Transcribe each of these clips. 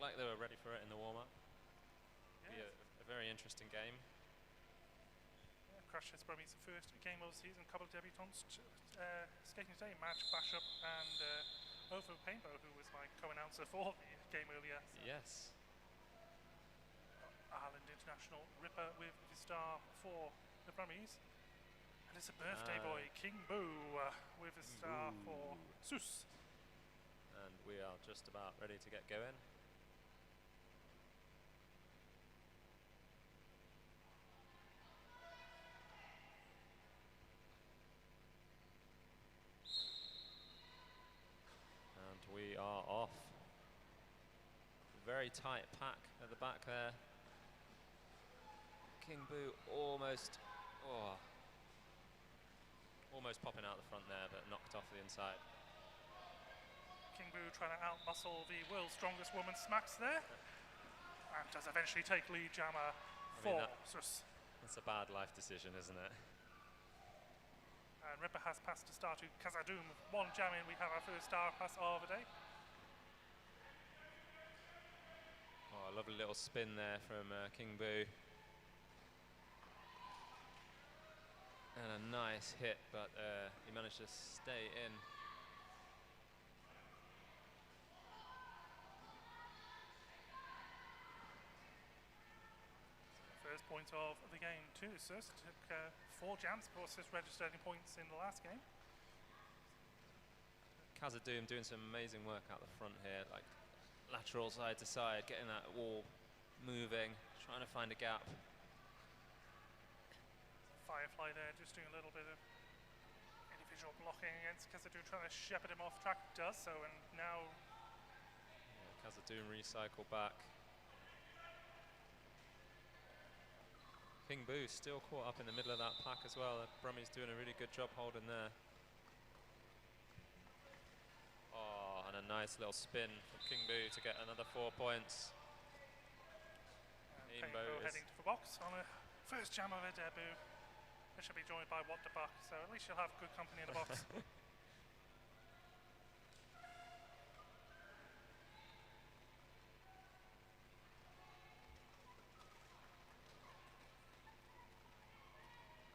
like they were ready for it in the warm-up. Yeah. Be a very interesting game. Crash Test Brummies, the first game of the season. Couple of debutants skating today, Madge Bashup and Ovo Painbow, who was my co-announcer for the game earlier. So. Yes. Ireland International Ripper with the star for the Brummies. And it's a birthday boy, King Boo, with a star for Sus. And we are just about ready to get going. And we are off. Very tight pack at the back there. King Boo almost popping out the front there, but knocked off the inside. King Boo trying to outmuscle the world's strongest woman Smacks there. And does eventually take lead jammer for Sus. That's a bad life decision, isn't it? And Ripper has passed the star to Kazadoom. One jam in, we have our first star pass of the day. Oh, a lovely little spin there from King Boo. And a nice hit, but he managed to stay in. First point of the game too. Sus took 4 jams, of course, Sus registered any points in the last game. Kazadoom doing some amazing work out the front here, like lateral side to side, getting that wall moving, trying to find a gap. Firefly there, just doing a little bit of individual blocking against Kazadoom, trying to shepherd him off track. Does so, and now Kazadoom recycle back. King Boo still caught up in the middle of that pack as well. Brummies doing a really good job holding there. Oh, and a nice little spin from King Boo to get another 4 points. Painbow heading to the box on a first jam of her debut. They should be joined by What the Buck, so at least she'll have good company in the box.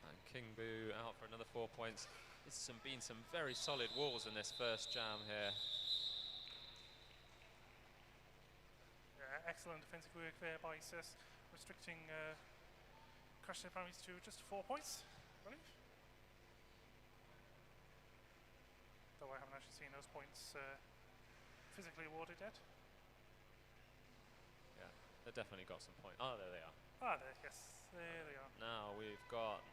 And King Boo out for another 4 points. It's been some very solid walls in this first jam here. Yeah, excellent defensive work there by Sus, restricting Crash Test Brummies to just 4 points, I believe. Though I haven't actually seen those points physically awarded yet. Yeah, they definitely got some points. Oh, there they are. Ah, there, yes, there they are. Now we've got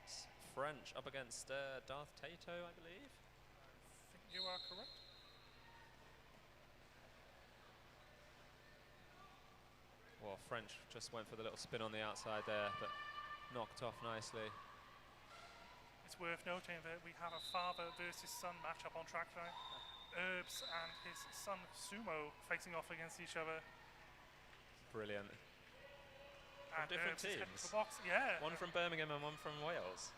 French up against Darth Tato, I believe. I think you are correct. Well, French just went for the little spin on the outside there, but knocked off nicely. It's worth noting that we have a father versus son matchup on track tonight. Herbs and his son Sumo facing off against each other. Brilliant. And different Herbs is heading teams? to the box. Yeah. One from Birmingham and one from Wales.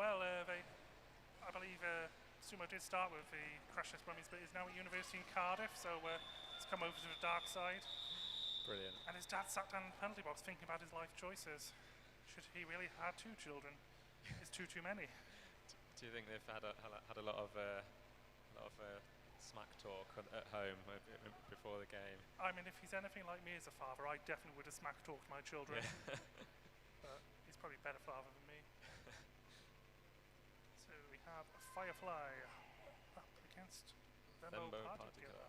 Well, I believe Sumo did start with the Crash Test Brummies, but is now at University in Cardiff, so he's come over to the dark side. Brilliant. And his dad sat down in the penalty box thinking about his life choices. Should he really have 2 children? Is 2 too many? Do you think they've had a lot of smack talk at home before the game? I mean, if he's anything like me as a father, I definitely would have smack talked my children. Yeah. But he's probably a better father than me. So we have a Firefly up against Vembo Particular.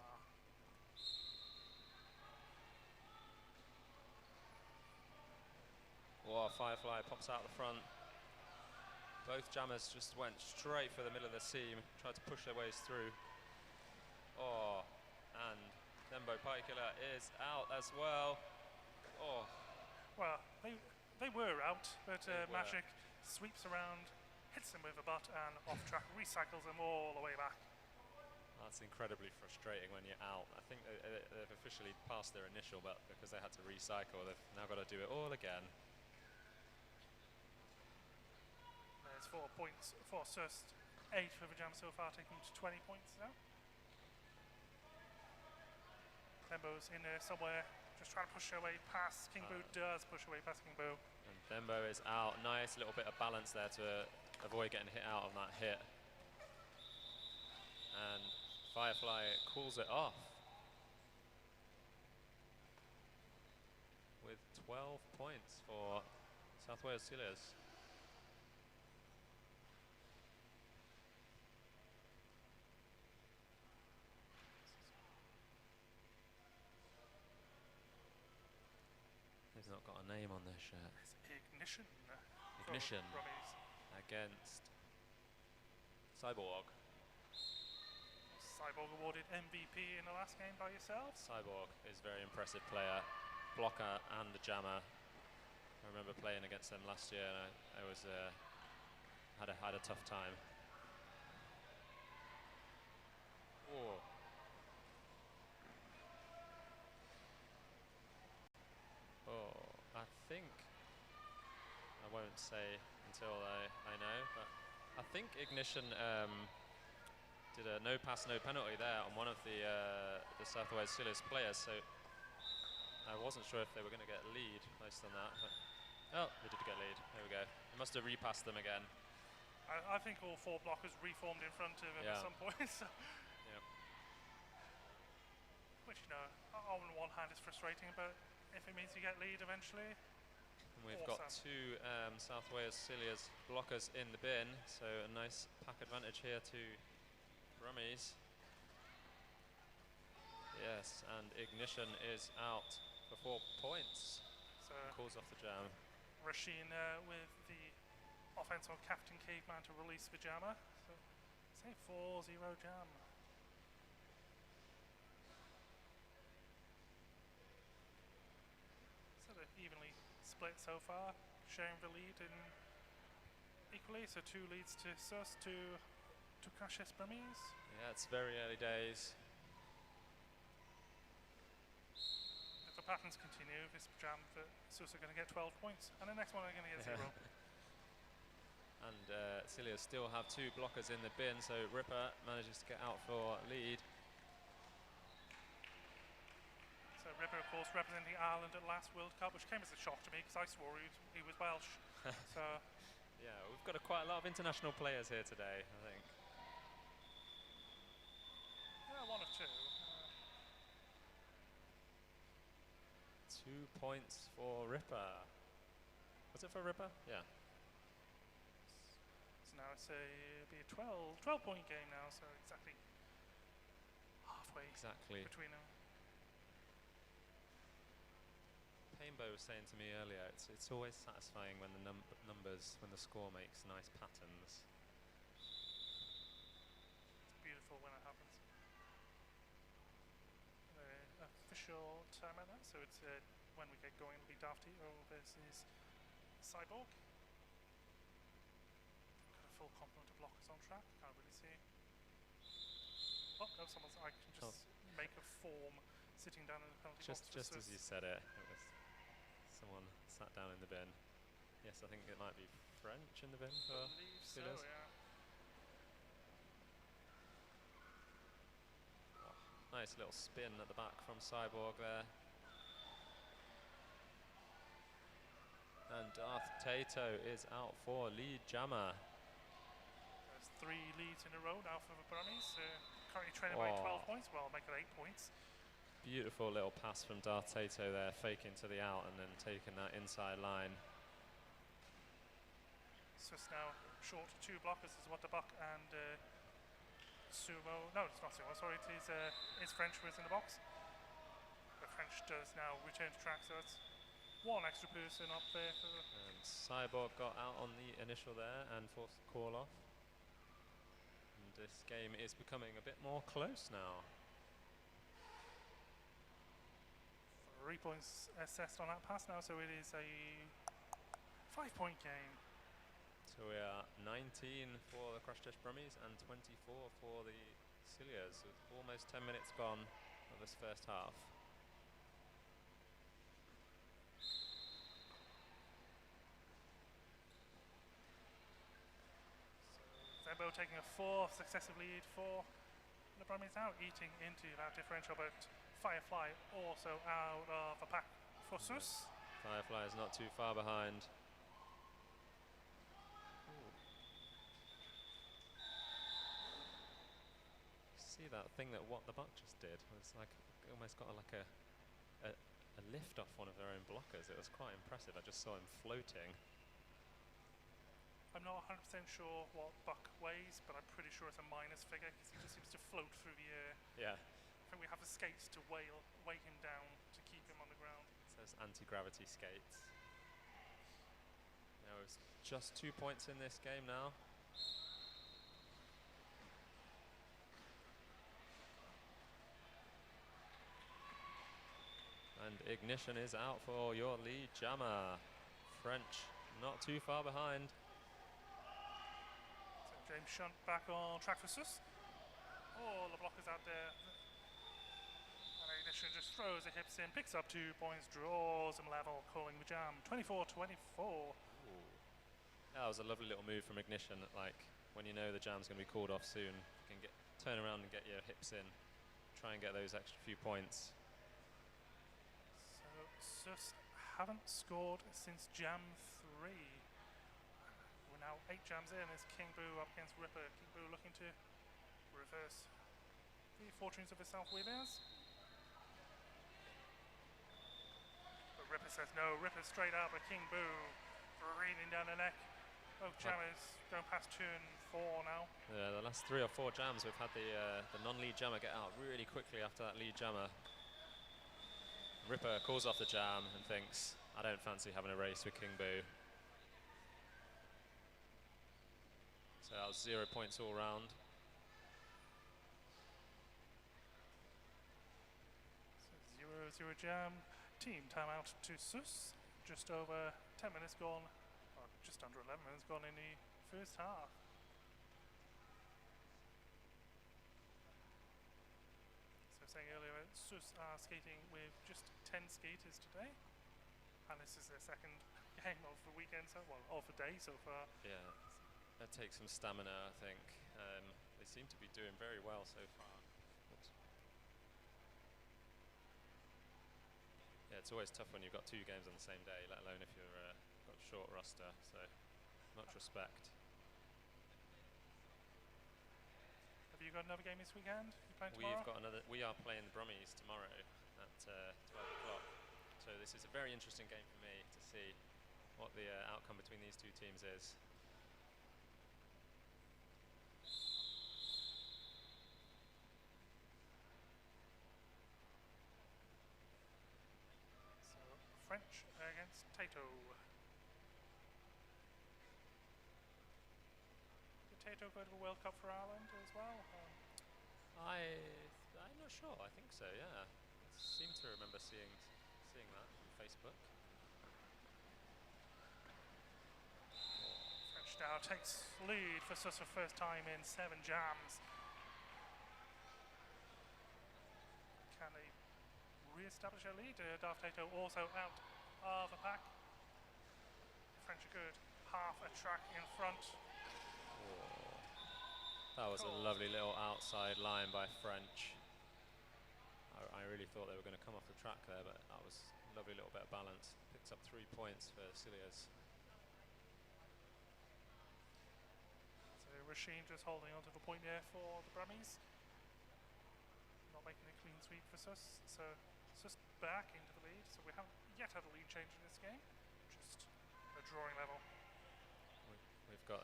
Oh, Firefly pops out the front. Both jammers just went straight for the middle of the seam, tried to push their ways through. Oh, and Dembo Particular is out as well. Oh. Well, they were out, but Magic sweeps around, hits them with a butt, and off track recycles them all the way back. That's incredibly frustrating when you're out. I think they've officially passed their initial, but because they had to recycle, they've now got to do it all again. There's 4 points for Sus, 8 for the jam so far, taking to 20 points now. Thembo's in there somewhere, just trying to push their way past. Kingbo does push away past Kingbo. And Thembo is out. Nice little bit of balance there to avoid getting hit out of that hit. And Firefly calls it off with 12 points for South Wales Silures. He's not got a name on this shirt. It's Ignition. Ignition Brummies. against Cyborg. Cyborg awarded MVP in the last game by yourself. Cyborg is a very impressive player, blocker and a jammer. I remember playing against them last year, and I was had a tough time. Oh. Oh, I think I won't say until I know, but I think Ignition did a no pass, no penalty there on one of the South Wales Silures players, so I wasn't sure if they were going to get a lead based on that. But oh, they did get a lead. There we go. They must have repassed them again. I think all four blockers reformed in front of him at some point. So Yep. which, you know, on one hand is frustrating, but if it means you get lead eventually. And we've got two South Wales Silures blockers in the bin, so a nice pack advantage here to Brummies. Yes, and Ignition is out for 4 points. So Calls off the jam. Rasheen with the offense on Captain Caveman to release the jammer. So say 4-0 jam. Sort of evenly split so far, sharing the lead in equally. So 2 leads to Sus, to Cassius Brummies. Yeah, it's very early days. If the patterns continue, this jam, the Sus are going to get 12 points, and the next one are going to get 0. And Silures still have 2 blockers in the bin, so Ripper manages to get out for lead. So Ripper, of course, representing Ireland at last World Cup, which came as a shock to me because I swore he was Welsh. So yeah, we've got quite a lot of international players here today, I think. yeah, 1 or 2. 2 points for Ripper. Was it for Ripper? Yeah. So now it'll be a 12-point game now, so exactly halfway between them. Painbow was saying to me earlier, it's always satisfying when the when the score makes nice patterns. It's beautiful when it happens. Official timer now, so it's when we get going, it'll be Dafty versus Cyborg. Got a full complement of blockers on track. Can't really see. Oh no, I can just make a form sitting down in the penalty box. Just as you said it, was someone sat down in the bin. Yes, I think it might be French in the bin for Silures. So, yeah. Nice little spin at the back from Cyborg there. And Darth Tato is out for lead jammer. There's 3 leads in a row now for the Brummies. Currently trailing by 12 points. Well, make it 8 points. Beautiful little pass from Darth Tato there, faking to the out and then taking that inside line. So it's now short 2 blockers is what the Buck and Sumo. No, it's not Sumo. Sorry, it's French who is in the box. The French does now return to track, so it's 1 extra person up there. And Cyborg got out on the initial there and forced the call off. And this game is becoming a bit more close now. 3 points assessed on that pass now, so it is a 5-point game. So we are 19 for the Crash Test Brummies and 24 for the Silures, with almost 10 minutes gone of this first half. Thembo taking a 4th successive lead for The Brummies now eating into that differential, but Firefly also out of the pack for Sus. Firefly is not too far behind. See that thing that What the Buck just did? It's like almost got like a lift off one of their own blockers. It was quite impressive. I just saw him floating. I'm not 100% sure what Buck weighs, but I'm pretty sure it's a minus figure because he just seems to float through the air. Yeah. I think we have the skates to weigh him down to keep him on the ground. So it's anti-gravity skates. Now it's just 2 points in this game now. And Ignition is out for your lead jammer. French not too far behind. So James Shunt back on track for Sus. Oh, the blockers out there. And Ignition just throws the hips in, picks up 2 points, draws them level, calling the jam. 24-24. That was a lovely little move from Ignition. Like when you know the jam's going to be called off soon, you can turn around and get your hips in, try and get those extra few points. So Sus haven't scored since jam 3. We're now 8 jams in. There's King Boo up against Ripper. King Boo looking to reverse the fortunes of his South Wheelers. But Ripper says no. Ripper straight up, but King Boo breathing down the neck. Both jammers going past turn 4 now. Yeah, the last 3 or 4 jams we've had the non-lead jammer get out really quickly after that lead jammer. Ripper calls off the jam and thinks, I don't fancy having a race with King Boo. So that was 0 points all round. So 0-0 jam. Team timeout to Sus. Just over 10 minutes gone. Just under 11 minutes gone in the first half. So saying earlier, Sus are skating with just 10 skaters today, and this is their second game of the weekend, of the day so far. Yeah, that takes some stamina, I think. They seem to be doing very well so far. Oops. Yeah, it's always tough when you've got 2 games on the same day, let alone if you're got a short roster, so much respect. Have you got another game this weekend? You playing tomorrow? We are playing the Brummies tomorrow at 12 o'clock. So this is a very interesting game for me to see what the outcome between these 2 teams is. So French against Tato. Tato go to the World Cup for Ireland as well? I'm not sure. I think so. Yeah, I seem to remember seeing that on Facebook. French now takes lead for Sus for first time in 7 jams. Can they re-establish their lead? Darth Tato also out of the pack. The French are good. Half a track in front. That was a lovely little outside line by French. I really thought they were going to come off the track there, but that was a lovely little bit of balance. Picks up 3 points for Silures. So Rasheen just holding onto the point there for the Brummies. Not making a clean sweep for Sus. So Sus back into the lead. So we haven't yet had a lead change in this game. Just a drawing level. We've got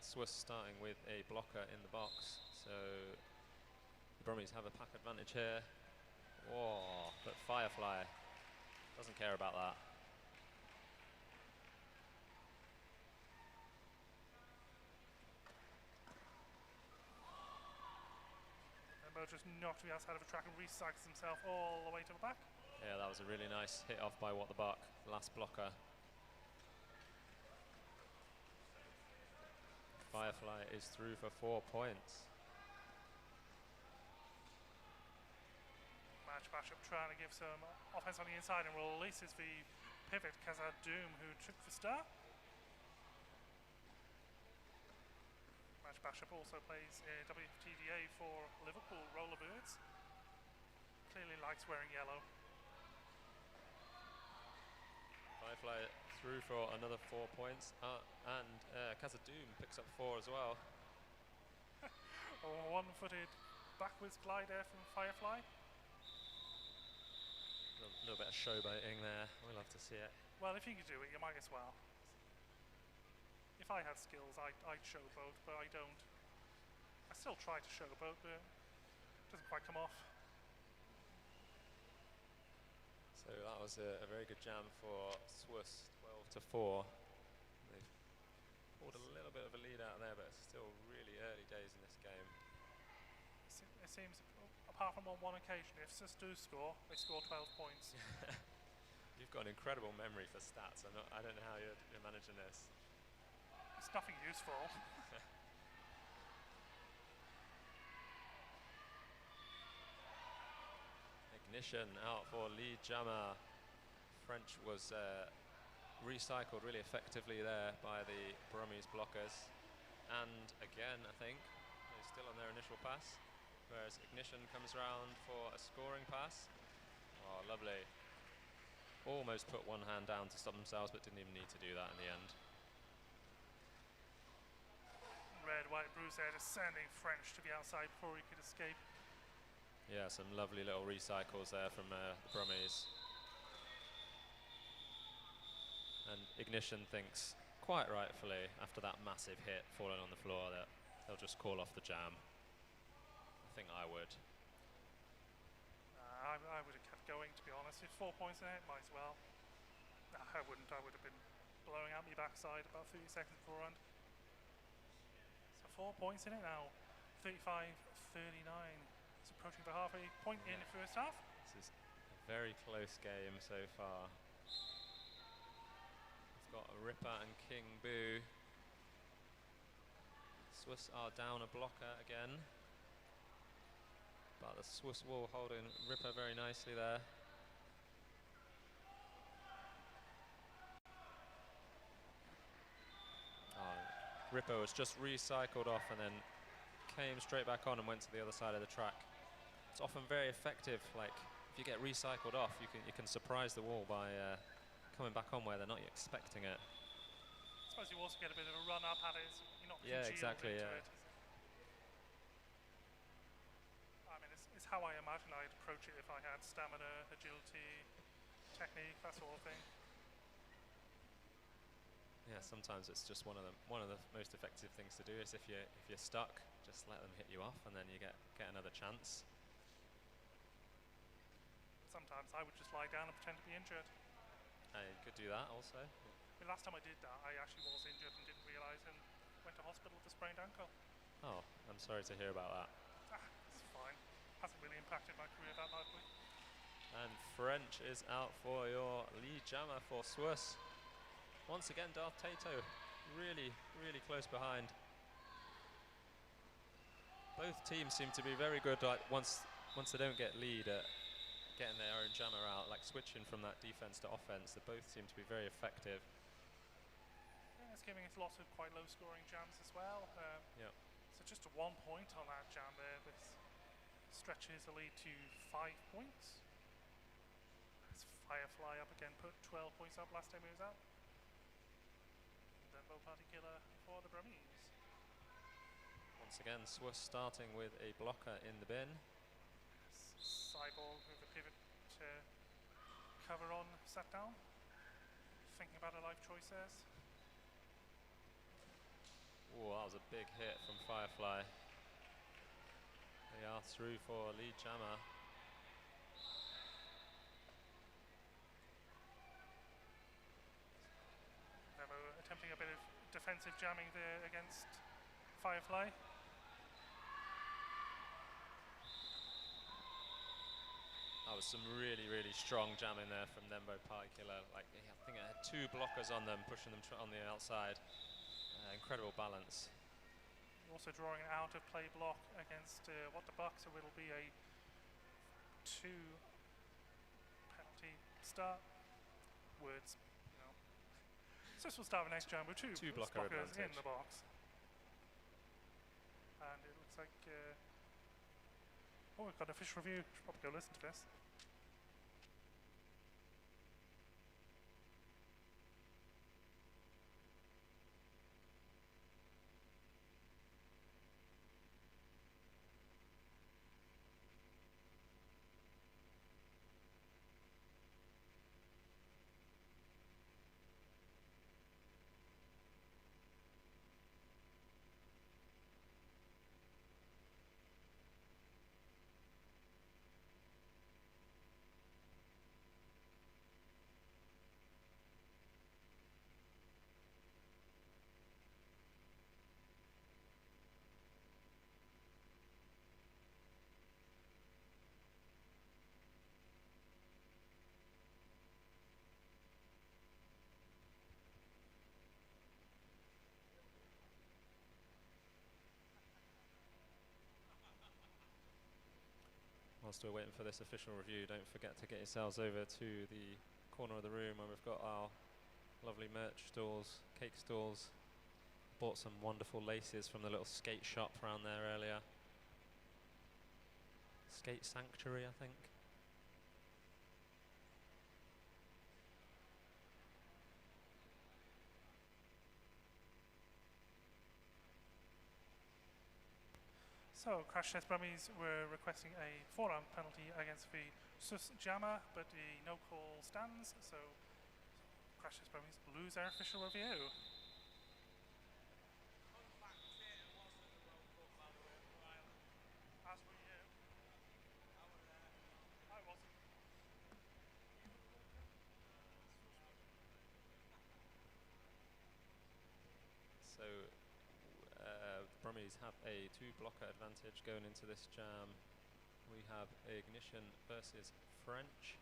Swiss starting with a blocker in the box, so the Brummies have a pack advantage here. Whoa, but Firefly doesn't care about that. Embo just knocked the outside of the track and recycles himself all the way to the back. Yeah, that was a really nice hit off by What the Buck, last blocker. Firefly is through for 4 points. Match Bashop trying to give some offense on the inside and releases the pivot. Kazar Doom, who took the start. Match Bishop also plays WTDA for Liverpool Rollerbirds. Clearly likes wearing yellow. Firefly through for another 4 points, and Kazadoom picks up 4 as well. A one-footed backwards glide there from Firefly. A little bit of showboating there. We love to see it. Well, if you could do it, you might as well. If I had skills, I'd showboat, but I don't. I still try to showboat, but it doesn't quite come off. So that was a very good jam for Swiss, 12-4. They've pulled a little bit of a lead out there, but it's still really early days in this game. It seems, apart from on one occasion, if Swiss do score, they score 12 points. You've got an incredible memory for stats. I don't know how you're managing this. It's nothing useful. Ignition out for lead jammer. French was recycled really effectively there by the Brummies blockers. And again, I think, they're still on their initial pass. Whereas Ignition comes around for a scoring pass. Oh, lovely. Almost put one hand down to stop themselves, but didn't even need to do that in the end. Red, white, bruise there, just sending French to the outside before he could escape. Yeah, some lovely little recycles there from the Brummies. And Ignition thinks, quite rightfully, after that massive hit falling on the floor, that they'll just call off the jam. I think I would. I would have kept going, to be honest. If 4 points in it, might as well. Nah, I wouldn't. I would have been blowing out my backside about 30 seconds beforehand. So 4 points in it now. 35-39. It's approaching the halfway point in the first half. This is a very close game so far. We've got Ripper and King Boo. Swiss are down a blocker again. But the Swiss wall holding Ripper very nicely there. Ripper was just recycled off and then came straight back on and went to the other side of the track. It's often very effective. Like if you get recycled off, you can surprise the wall by coming back on where they're not expecting it. I suppose you also get a bit of a run up at it. You're not yeah, exactly. into Yeah. it. I mean, it's how I imagine I'd approach it if I had stamina, agility, technique, that sort of thing. Yeah, sometimes it's just one of the most effective things to do is if you're stuck, just let them hit you off, and then you get another chance. Sometimes I would just lie down and pretend to be injured. You could do that also. The last time I did that, I actually was injured and didn't realise and went to hospital with a sprained ankle. Oh, I'm sorry to hear about that. It's fine. Hasn't really impacted my career that badly. And French is out for your lead jammer for Swiss. Once again, Darth Tato really, really close behind. Both teams seem to be very good. Like once they don't get lead at getting their own jammer out, like switching from that defense to offense. They both seem to be very effective. Yeah, it's giving us lots of quite low-scoring jams as well. Yeah. So just a 1 point on that jam there. This stretches the lead to 5 points. As Firefly up again, put 12 points up last time he was out. Dembo Party Killer for the Brummies. Once again, Swiss starting with a blocker in the bin. Cyborg with a pivot to cover on, sat down. Thinking about a life choice there. Oh, that was a big hit from Firefly. They are through for lead jammer. Nemo attempting a bit of defensive jamming there against Firefly. That was some really, really strong jamming there from Nembo Party Killer. Like, I think it had 2 blockers on them, pushing them on the outside. Incredible balance. Also drawing an out of play block against What the Buck, so it'll be a 2 penalty start. Words, you know. So this will start the next jam with two blockers advantage in the box. Looks like. Oh, we've got an official review. Should probably go listen to this. Whilst we're waiting for this official review, don't forget to get yourselves over to the corner of the room where we've got our lovely merch stalls, cake stalls. Bought some wonderful laces from the little skate shop around there earlier. Skate Sanctuary, I think. So, Crash Test Brummies were requesting a 4-round penalty against the Sus Jammer, but the no call stands, so Crash Test Brummies lose their official review. As were you. I wasn't. So, Brummies have a 2-blocker advantage going into this jam. We have Ignition versus French.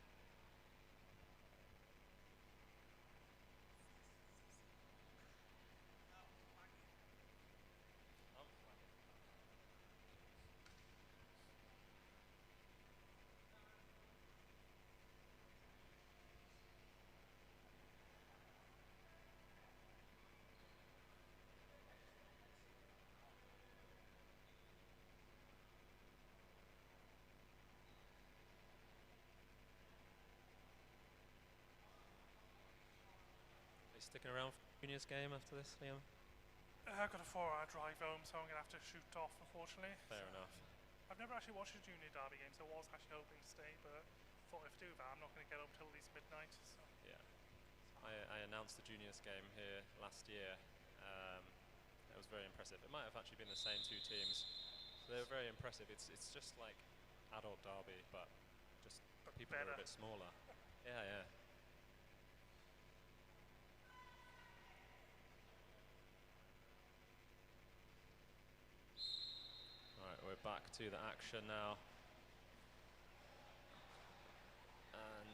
Sticking around for Junior's game after this, Liam? I've got a 4-hour drive home, so I'm going to have to shoot off, unfortunately. Fair enough. I've never actually watched a Junior Derby game, so I was actually hoping to stay, but thought if I do that, I'm not going to get home till at least midnight. So. Yeah. I announced the Juniors game here last year. It was very impressive. It might have actually been the same 2 teams. So they were very impressive. It's just like adult derby, but people better. are a bit smaller. Yeah, yeah. Alright, we're back to the action now. And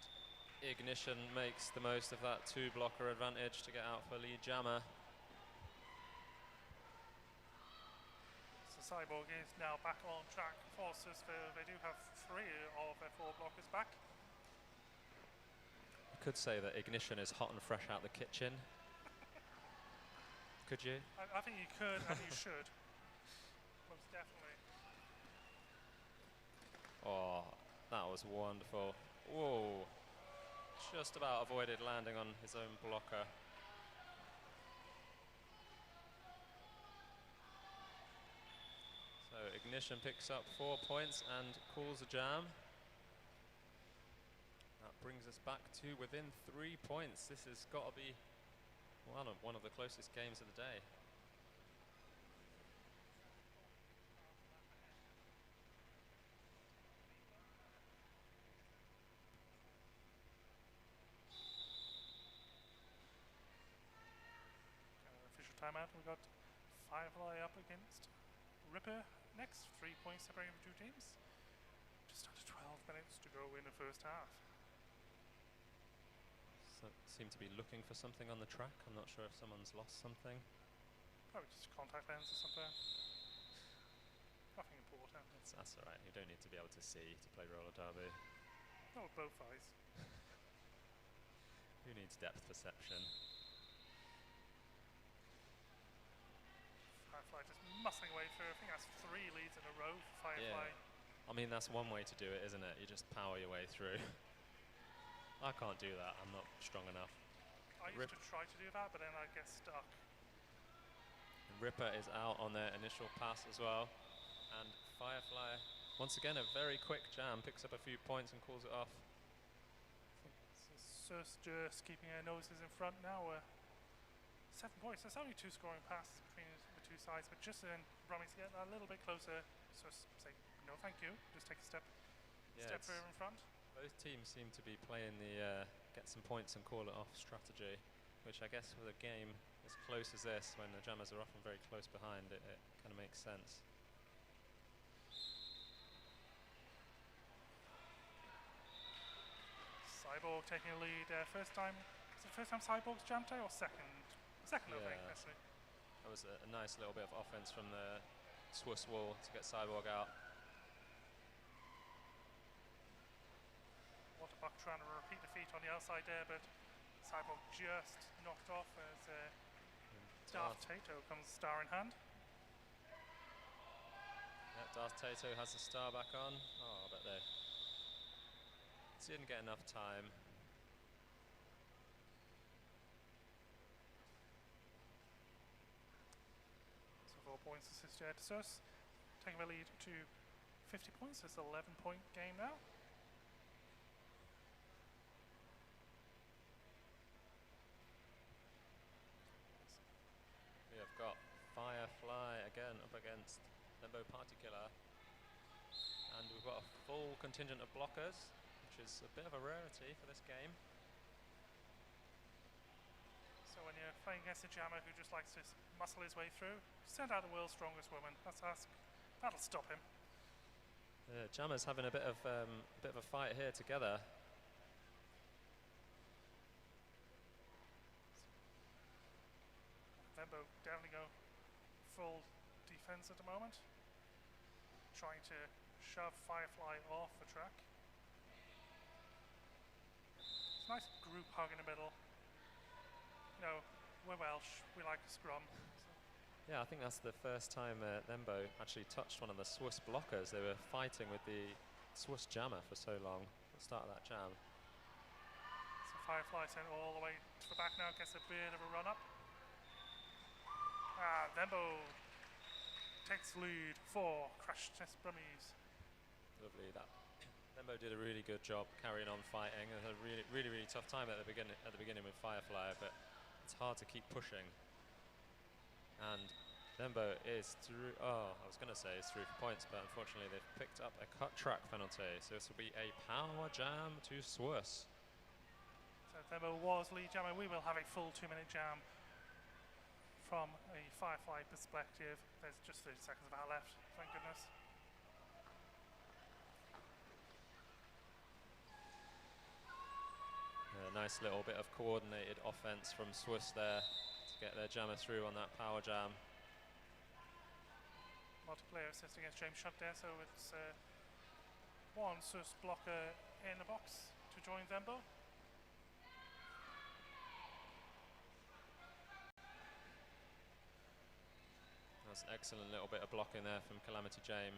Ignition makes the most of that 2-blocker advantage to get out for lead jammer. So Cyborg is now back on track for Susville. They do have 3 of their 4 blockers back. You could say that Ignition is hot and fresh out the kitchen. Could you? I think you could and you should. Most definitely. Oh, that was wonderful. Whoa. Just about avoided landing on his own blocker. So Ignition picks up 4 points and calls a jam. That brings us back to within 3 points. This has got to be one of the closest games of the day. Official timeout. We've got Firefly up against Ripper next. 3 points separating the 2 teams. Just under 12 minutes to go in the first half. So seem to be looking for something on the track. I'm not sure if someone's lost something. Probably just contact lens or something. Nothing important. That's alright. You don't need to be able to see to play roller derby. No, both eyes. Who needs depth perception? Firefly just muscling away through. I think that's 3 leads in a row for Firefly. Yeah. I mean, that's one way to do it, isn't it? You just power your way through. I can't do that. I'm not strong enough. I used to try to do that, but then I get stuck. Ripper is out on their initial pass as well. And Firefly, once again, a very quick jam, picks up a few points and calls it off. Sus just keeping her noses in front now. 7 points. There's only 2 scoring passes between the 2 sides, but just then Brummies get a little bit closer. Sus say, no thank you, just take a step further in front. Both teams seem to be playing the get some points and call it off strategy, which I guess with a game as close as this, when the jammers are often very close behind, it kind of makes sense. Cyborg taking a lead first time. Is it the first time Cyborg's jammed today or second? Second, I think, actually. That was a nice little bit of offense from the Swiss wall to get Cyborg out. Waterbuck trying to repeat the feat on the outside there, but Cyborg just knocked off as Darth Tato comes star in hand. Yeah, Darth Tato has the star back on. Oh, I bet they didn't get enough time. So 4 points assist to Sus, taking the lead to 50 points. It's an 11-point game now. We have got Firefly again up against Limbo Partykiller, and we've got a full contingent of blockers, which is a bit of a rarity for this game. So when you're playing against a jammer who just likes to muscle his way through, send out the world's strongest woman. That'll stop him. Jammer's having a bit of a fight here together. Vembo definitely go full defense at the moment, trying to shove Firefly off the track. It's a nice group hug in the middle. You know, we're Welsh, we like to scrum. Yeah, I think that's the first time Lembo actually touched one of the Swiss blockers. They were fighting with the Swiss jammer for so long at the start of that jam. So Firefly sent all the way to the back now, gets a bit of a run up. Lembo takes lead for Crash Test Brummies. Lovely. That Lembo did a really good job carrying on fighting. It was a really tough time at the beginning with Firefly, but it's hard to keep pushing. And Lembo is through. Oh, I was going to say it's through for points, but unfortunately they've picked up a cut track penalty. So this will be a power jam to Swiss. So Lembo was lead jammer. We will have a full 2-minute jam. From a Firefly perspective, there's just 30 seconds of our left, thank goodness. A nice little bit of coordinated offense from Swiss there to get their jammer through on that power jam. Multiplayer assist against James Shutt there, so it's one Swiss blocker in the box to join Vembo. An excellent little bit of blocking there from Calamity Jame,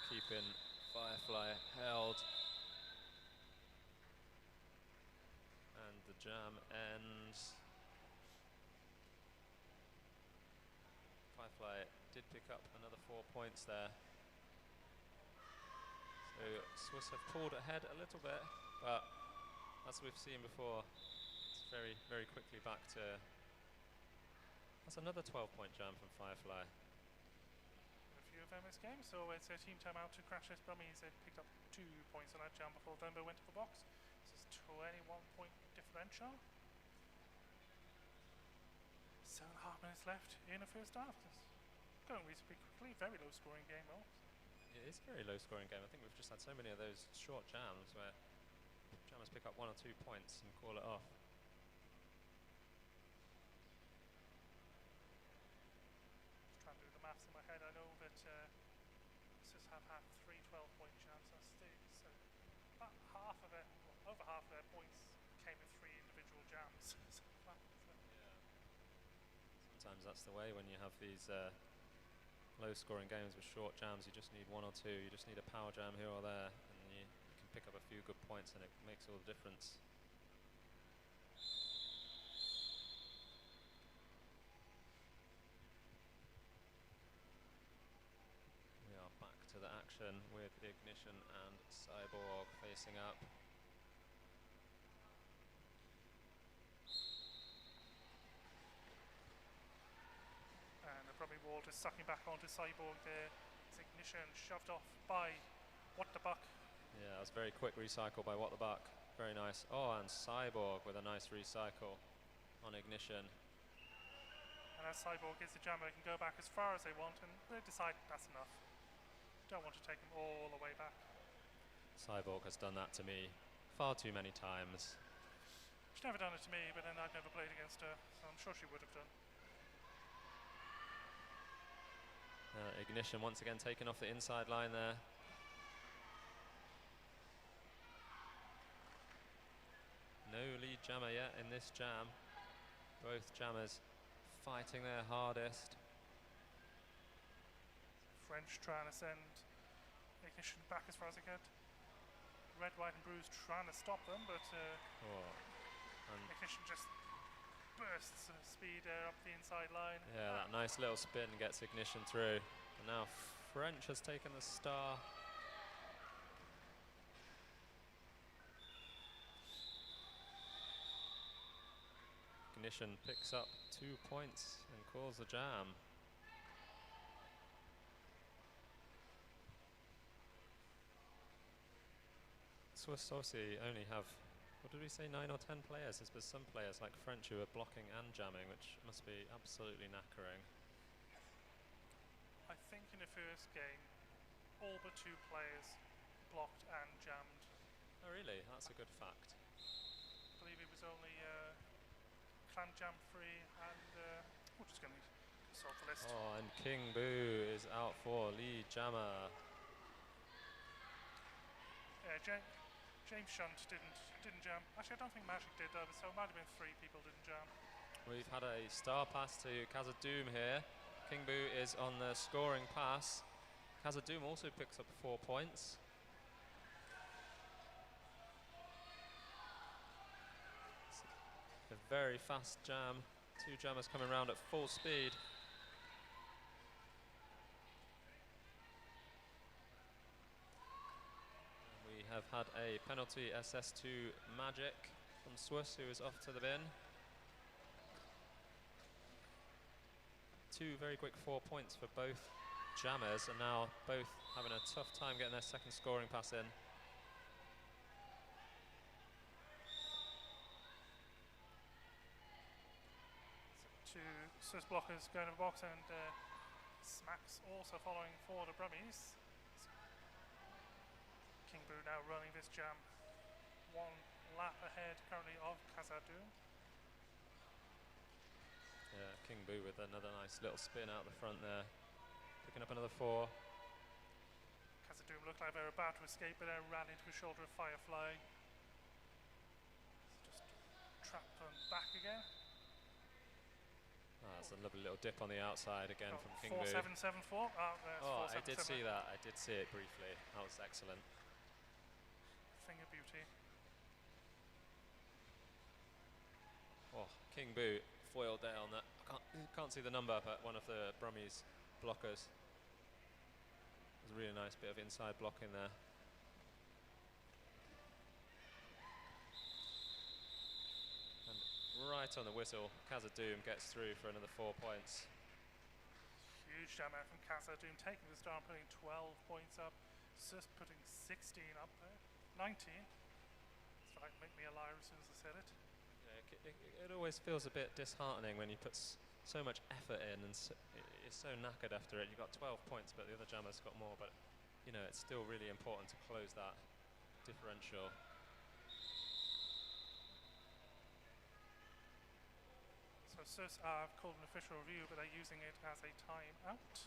keeping Firefly held. And the jam ends. Firefly did pick up another 4 points there. So Swiss have pulled ahead a little bit, but as we've seen before, it's very quickly back to. That's another 12-point jam from Firefly. A few of them this game, so it's a team timeout to Crash Test Brummies. They picked up 2 points on that jam before Vembo went to the box. This is 21-point differential. 7.5 minutes left in the first half. It's going reasonably quickly. Very low scoring game though. It is a very low scoring game. I think we've just had so many of those short jams where jammers pick up 1 or 2 points and call it off. In my head, I know that Sus have had 3 12-point jams. So about half of it, well, over half of their points came in 3 individual jams. Sometimes that's the way when you have these low-scoring games with short jams, you just need one or two. You just need a power jam here or there, and you can pick up a few good points, and it makes all the difference. We are back to the action with Ignition and Cyborg facing up. And the Brummie wall just sucking back onto Cyborg there. It's Ignition shoved off by What the Buck. Yeah, that was very quick recycle by What the Buck. Very nice. Oh, and Cyborg with a nice recycle on Ignition. And as Cyborg gets the jammer, they can go back as far as they want, and they decide that's enough. Don't want to take them all the way back. Cyborg has done that to me far too many times. She's never done it to me, but then I've never played against her, so I'm sure she would have done. Ignition once again taken off the inside line there. No lead jammer yet in this jam. Both jammers fighting their hardest. French trying to send Ignition back as far as they could. Red, White and Bruise trying to stop them, but Ignition just bursts of speed up the inside line. Yeah, that nice little spin gets Ignition through. And now French has taken the star. Ignition picks up 2 points and calls the jam. Swiss Saucy only have, what did we say, 9 or 10 players? There's some players like French who are blocking and jamming, which must be absolutely knackering. I think in the first game, all but 2 players blocked and jammed. Oh really? That's a good fact. I believe it was only Clan Jam free and we're just going to sort the list. Oh, and King Boo is out for lead jammer. James Shunt didn't jam. Actually, I don't think Magic did though, so it might have been 3 people didn't jam. We've had a star pass to Kazadoom here. King Boo is on the scoring pass. Kazadoom also picks up 4 points. It's a very fast jam. 2 jammers coming around at full speed. We have had a penalty SS2 Magic from Swiss, who is off to the bin. 2 very quick 4 points for both jammers, and now both having a tough time getting their second scoring pass in. So 2 Swiss blockers going to the box, and Smacks also following for the Brummies. King Boo now running this jam 1 lap ahead currently of Kazadoom. Yeah, King Boo with another nice little spin out the front there, picking up another 4. Kazadoom looked like they were about to escape, but then ran into a shoulder of Firefly. Just trapped them back again. That's a lovely little dip on the outside again from King Boo. 4-7-7-4. Oh, I did see that. I did see it briefly. That was excellent. Thing of beauty. Oh, King Boo foiled there on that. Can't see the number, but one of the Brummies blockers. There's a really nice bit of inside blocking there. And right on the whistle, Kazadoom gets through for another 4 points. Huge jam out from Kazadoom, taking the star and putting 12 points up. Just putting 16 up there. 19. It's like make me a liar as soon as I said it. Yeah, it always feels a bit disheartening when you put so much effort in and you're so knackered after it. You've got 12 points, but the other jammer's got more. But you know, it's still really important to close that differential. So SUS have called an official review, but they're using it as a timeout.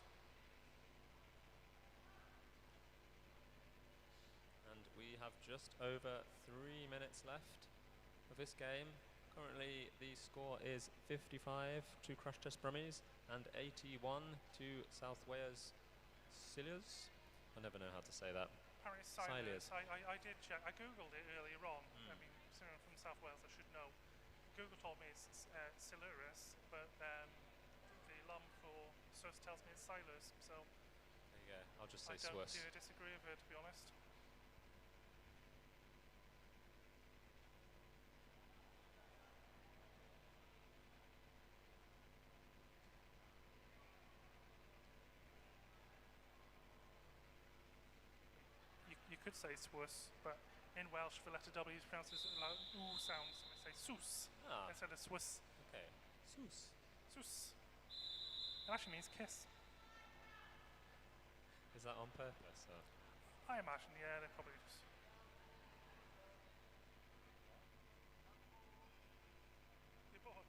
And we have just over 3 minutes left of this game. Currently the score is 55 to Crash Test Brummies, and 81 to South Wales Silures. I never know how to say that. Apparently Silures. I did check. I googled it earlier on. I mean, someone from South Wales, I should know. Google told me it's Silures, but the alum for SUS tells me it's Silures. So There you go. I'll just say I don't Swiss. disagree with her, to be honest. You could say Swiss, but in Welsh, the letter W is pronounced as like ooh sounds. So we say Sus instead of Swiss. Okay. Sus. Sus. It actually means kiss. Is that on purpose? Or? I imagine, yeah, they probably just. You're bored.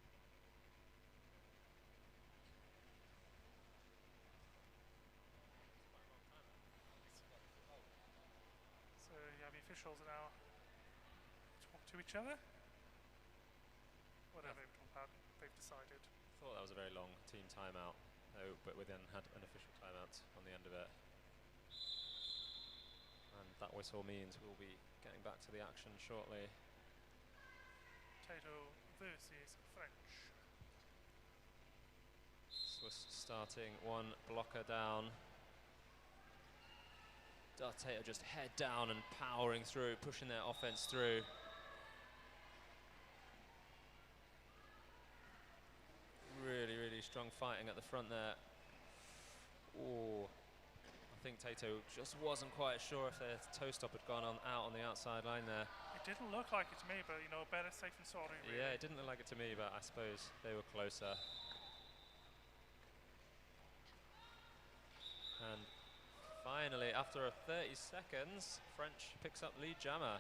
So yeah, the officials are now talk to each other. Whatever they've decided. Thought that was a very long team timeout, though, but we then had an official timeout on the end of it. And that whistle means we'll be getting back to the action shortly. Tato versus French. Swiss starting, one blocker down. Tato just head down and powering through, pushing their offense through. Really, really strong fighting at the front there. Ooh. I think Tato just wasn't quite sure if their toe stop had gone out on the outside line there. It didn't look like it to me, but you know, better safe than sorry. Really. Yeah, it didn't look like it to me, but I suppose they were closer. And finally, after 30 seconds, French picks up lead jammer.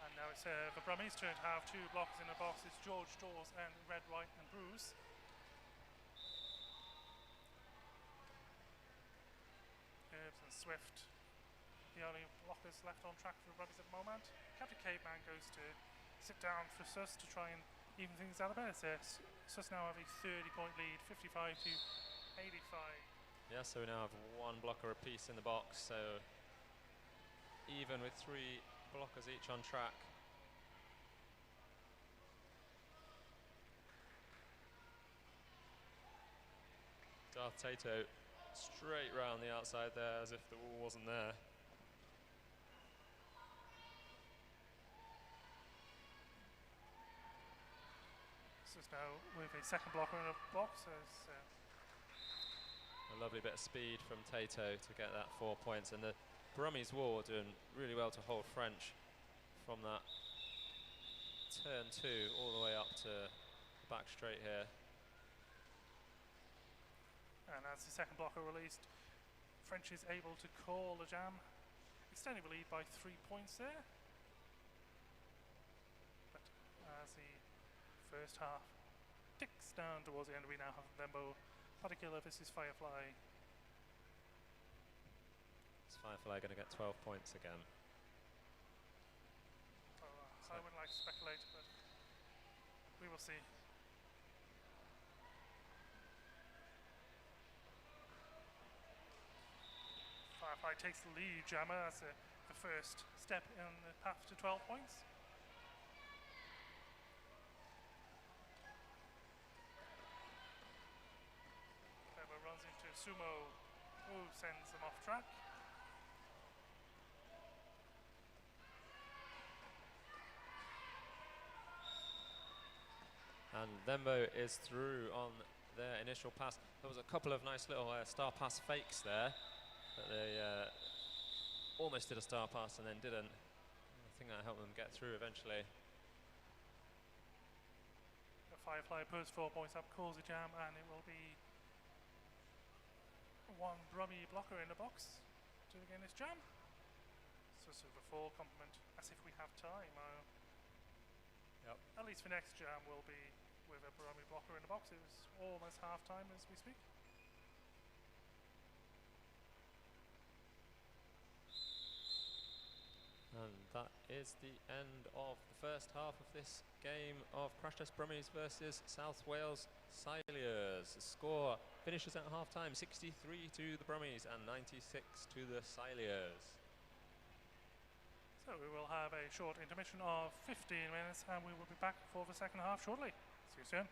And now it's the Brummies turn to have two blockers in the box. It's George Dawes and Red, White and Bruce. Herbs and Swift, the only blockers left on track for the Brummies at the moment. Captain Caveman goes to sit down for SUS to try and even things out a bit. SUS now have a 30-point lead, 55 to 85. Yeah, so we now have one blocker apiece in the box, so even with three blockers each on track. Tato straight round the outside there as if the wall wasn't there. So it's now with a second blocker in the box. A lovely bit of speed from Tato to get that 4 points, and the Brummies wall doing really well to hold French from that turn 2 all the way up to the back straight here. And as the second blocker released, French is able to call the jam, extending the lead by 3 points there. But as the first half ticks down towards the end, we now have Lembo, Particular versus Firefly. Is Firefly going to get 12 points again? I wouldn't like to speculate, but we will see. Firefly takes the lead, jammer. That's the first step in the path to 12 points. Clever runs into Sumo, who sends them off track. And Lembo is through on their initial pass. There was a couple of nice little star pass fakes there, but they almost did a star pass and then didn't. I think that helped them get through eventually. The Firefly puts 4 points up, calls a jam, and it will be one Brummie blocker in the box to begin this jam. So sort of a full complement, as if we have time. Yep. At least the next jam will be with a Brummie blocker in the box. It was almost half time as we speak. And that is the end of the first half of this game of Crash Test Brummies versus South Wales Silures. Silures. The score finishes at half-time, 63 to the Brummies and 96 to the Silures. So we will have a short intermission of 15 minutes and we will be back for the second half shortly. See you soon.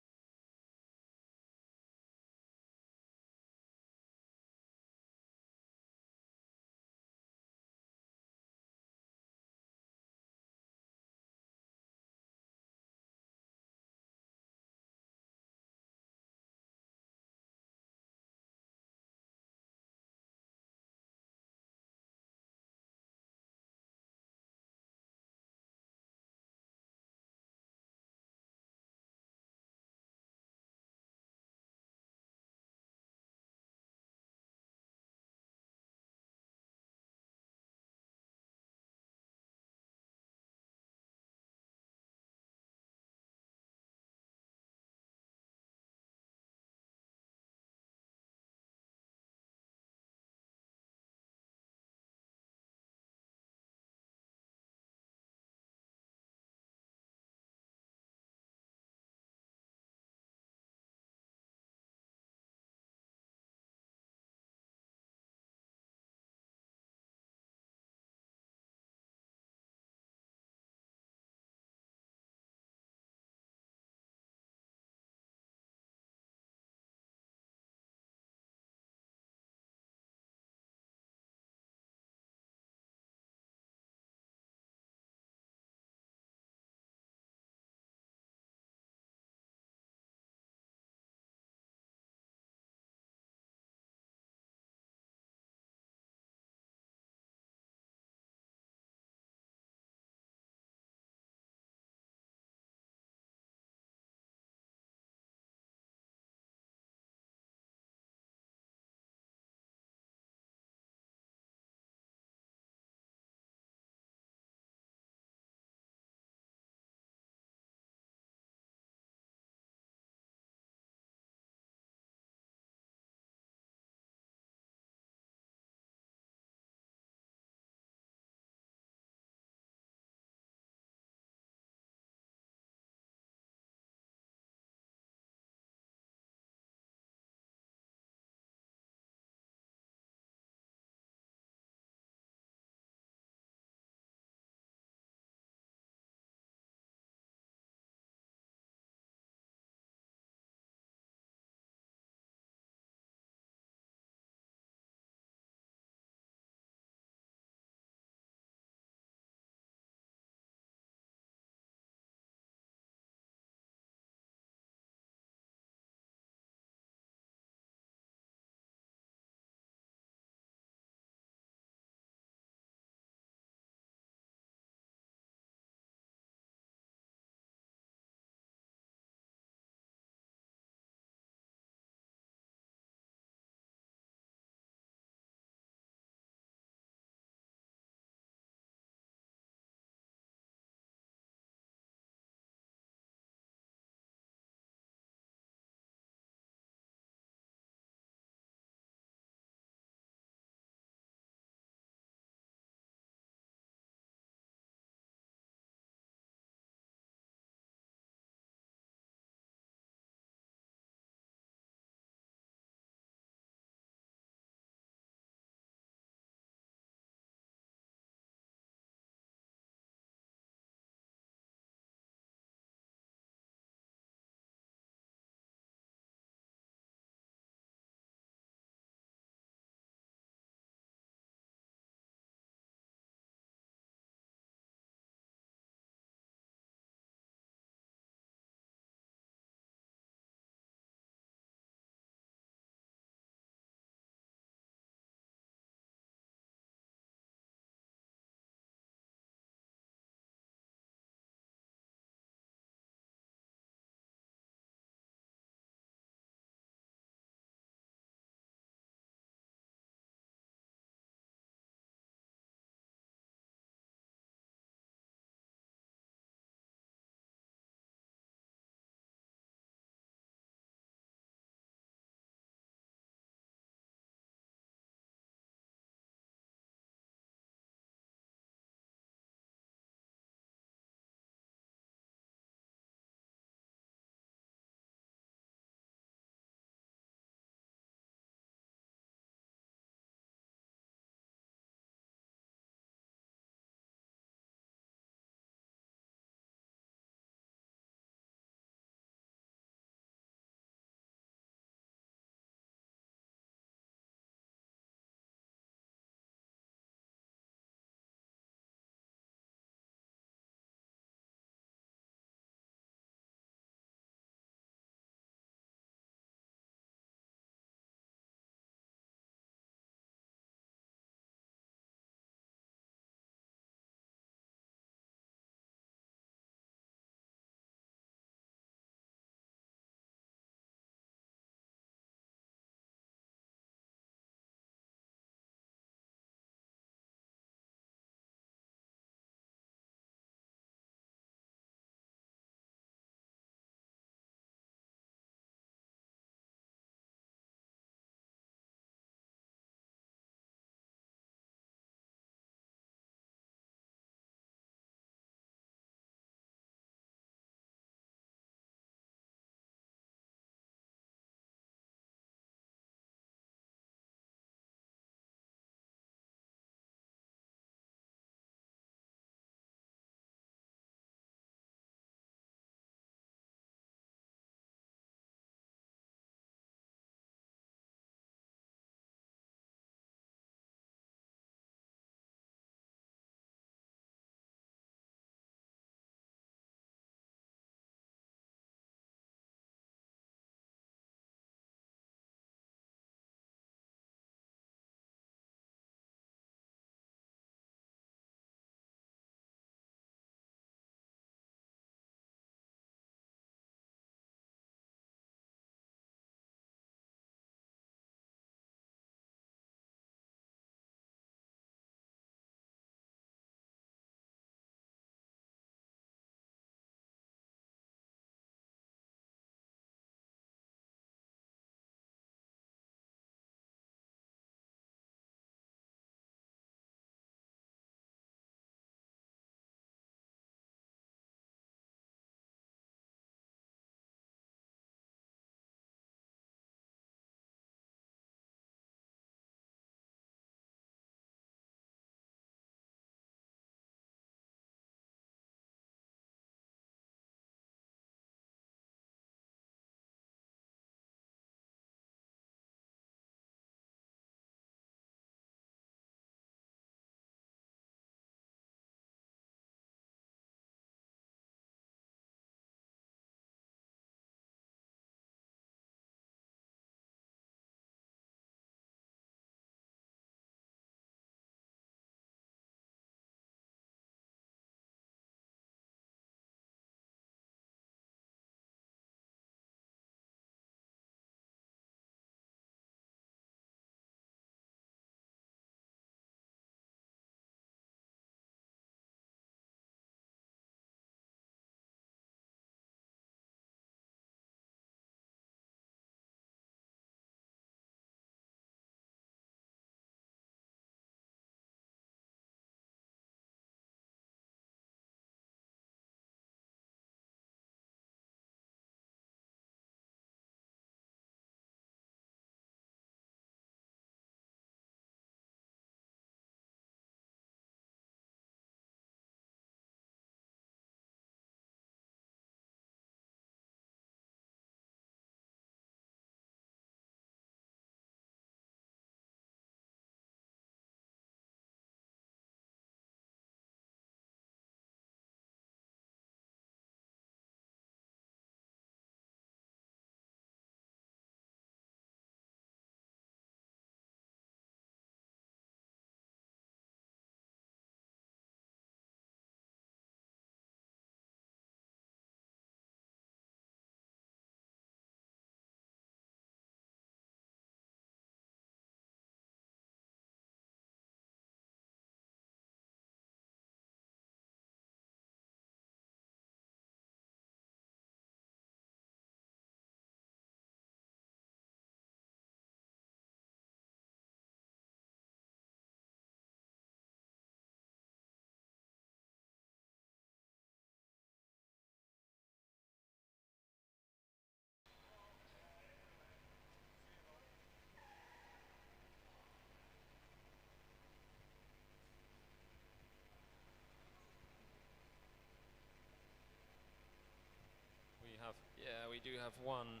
we do have one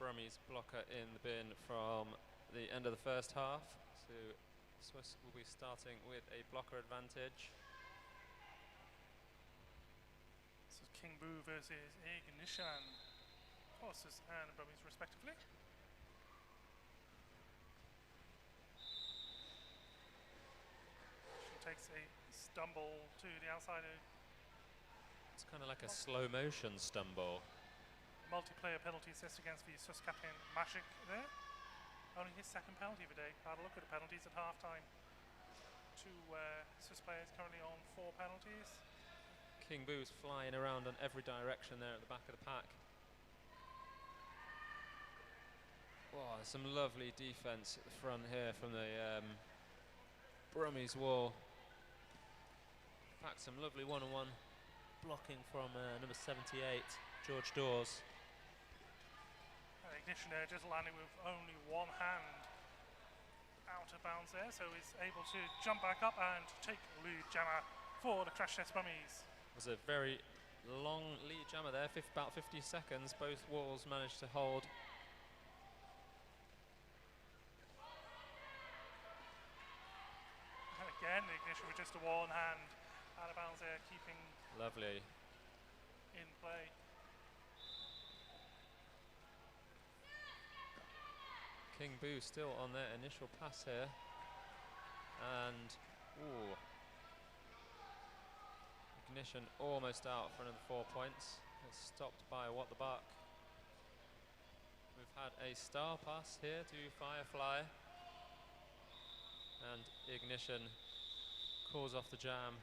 Brummies blocker in the bin from the end of the first half. So Swiss will be starting with a blocker advantage. This is King Boo versus Ignition. Forces and Brummies respectively. She takes a stumble to the outside. It's kind of like a slow motion stumble. Multiplayer penalty assist against the Swiss captain Mashik there. Only his second penalty of the day. Had a look at the penalties at half time. Two Swiss players currently on 4 penalties. King Boo's flying around in every direction there at the back of the pack. Oh, some lovely defense at the front here from the Brummies wall. In fact, some lovely one-on-one blocking from number 78, George Dawes. Ignition there just landing with only one hand out of bounds there, so he's able to jump back up and take lead jammer for the crash test Brummies. It was a very long lead jammer there, about 50 seconds. Both walls managed to hold. And again, Ignition with just a one hand out of bounds there, keeping lovely in play. King Boo still on their initial pass here, and Ignition almost out for another 4 points. It's stopped by What the Buck. We've had a star pass here to Firefly, and Ignition calls off the jam.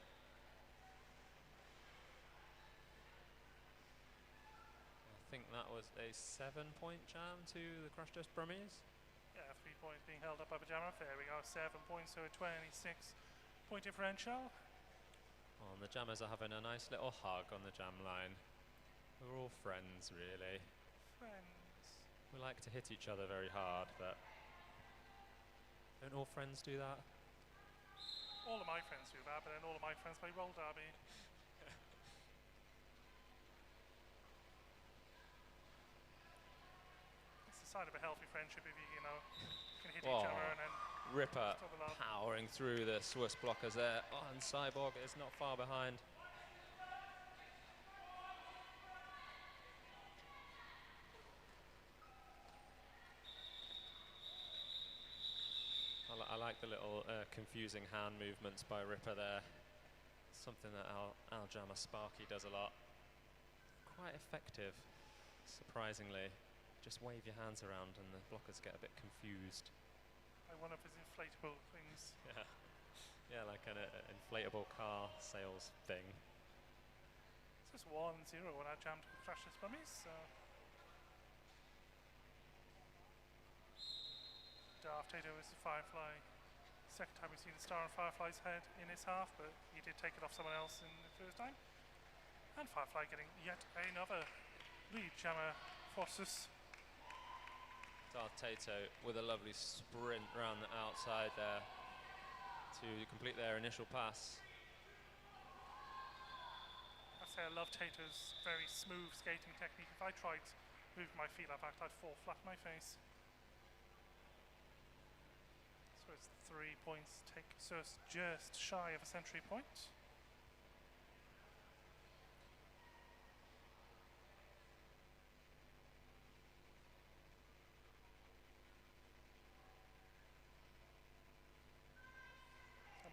I think that was a 7-point jam to the Crash Test Brummies. Yeah, 3 points being held up by the jammer. There we go, 7 points, so a 26-point differential. Oh, and the jammers are having a nice little hug on the jam line. We're all friends, really. Friends. We like to hit each other very hard, but don't all friends do that? All of my friends do that, but then all of my friends play roll derby. Sign of a healthy friendship if you know, can hit each other and then Ripper powering through the Swiss blockers there. Oh, and Cyborg is not far behind. I like the little confusing hand movements by Ripper there. Something that our jammer Sparky does a lot. Quite effective, surprisingly. Just wave your hands around and the blockers get a bit confused. Like one of his inflatable things. Yeah, yeah, like an inflatable car sales thing. It's just 1-0 when I jammed Crash Test Brummies. So. Daft Tato is the Firefly. Second time we've seen the star on Firefly's head in this half, but he did take it off someone else in the first time. And Firefly getting yet another lead jammer for Sus. Daft Tato with a lovely sprint round the outside there to complete their initial pass. I say I love Tato's very smooth skating technique. If I tried moving my feet like that, I'd fall flat on my face. So it's 3 points, take Sus just shy of a century point.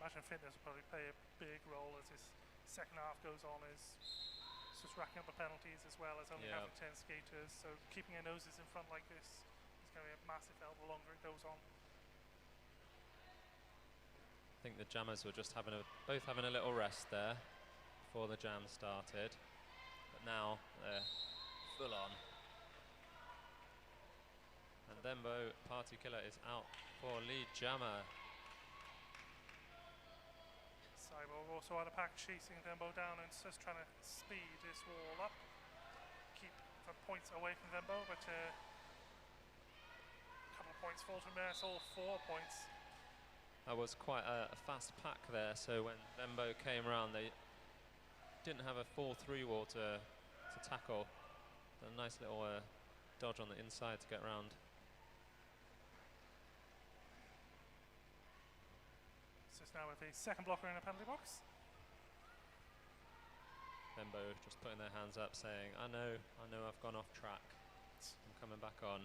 Imagine fitness will probably play a big role as this second half goes on, as just racking up the penalties as well as only having 10 skaters. So keeping their noses in front like this is going to be a massive help the longer it goes on. I think the jammers were just both having a little rest there before the jam started, but now they're full on. And Thembo Party Killer is out for lead jammer. Cyborg also out of pack, chasing Thembo down and just trying to speed this wall up. Keep the points away from Thembo, but a couple of points fall from there, it's all 4 points. That was quite a fast pack there, so when Thembo came around they didn't have a full 3 wall to tackle. A nice little dodge on the inside to get around. So it's now with the second blocker in a penalty box. Bembo just putting their hands up saying, I know I've gone off track. I'm coming back on.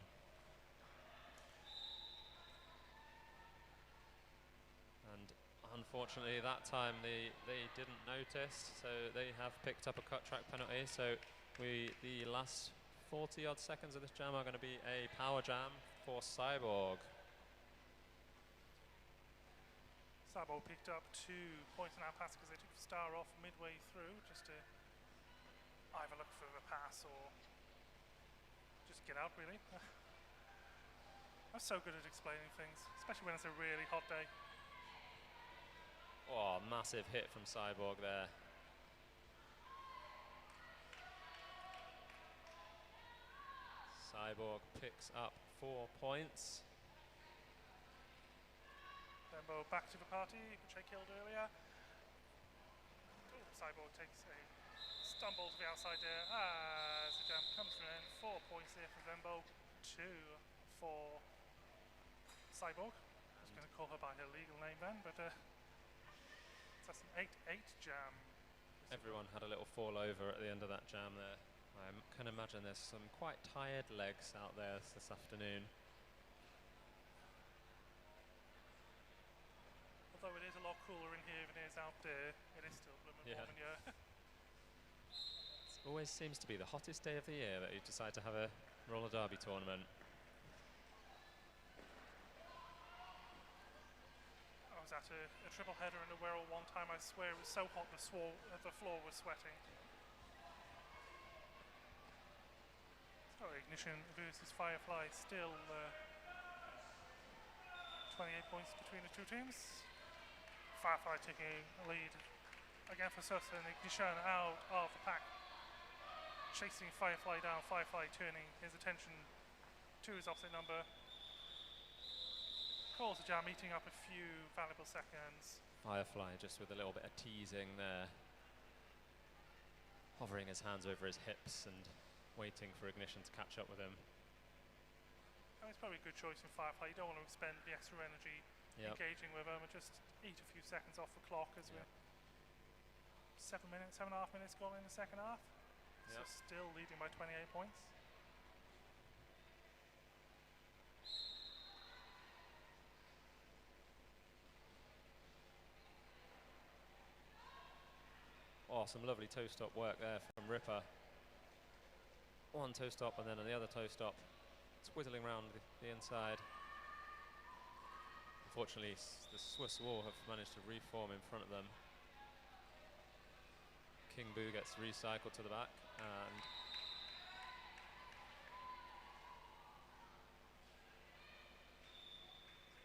And unfortunately that time they didn't notice, so they have picked up a cut track penalty. So the last 40 odd seconds of this jam are going to be a power jam for Cyborg. Cyborg picked up 2 points on our pass because they took the star off midway through just to either look for the pass or just get out, really. I'm so good at explaining things, especially when it's a really hot day. Oh, massive hit from Cyborg there. Cyborg picks up 4 points. Bembo back to the party, which I killed earlier. Cyborg takes a stumble to the outside there as the jam comes to an end. 4 points there for Bembo, 2 for Cyborg. I was going to call her by her legal name then, but that's an 8-8 jam. Everyone had a little fall over at the end of that jam there. I can imagine there's some quite tired legs out there this afternoon. Although it is a lot cooler in here than it is out there, it is still blooming warm in here. It always seems to be the hottest day of the year that you decide to have a roller derby tournament. I was at a triple header in the Wirral one time. I swear it was so hot the floor was sweating. So Ignition versus Firefly, still 28 points between the two teams. Firefly taking a lead again for Sus, and Ignition out of the pack, chasing Firefly down. Firefly turning his attention to his opposite number. Calls the jam, eating up a few valuable seconds. Firefly just with a little bit of teasing there, hovering his hands over his hips and waiting for Ignition to catch up with him. And it's probably a good choice in Firefly. You don't want to expend the extra energy engaging with him and just eat a few seconds off the clock as we're 7.5 minutes gone in the second half. So still leading by 28 points. Oh, some lovely toe stop work there from Ripper. One toe stop and then on the other toe stop, twizzling around the inside. Unfortunately, the Swiss wall have managed to reform in front of them. King Boo gets recycled to the back, and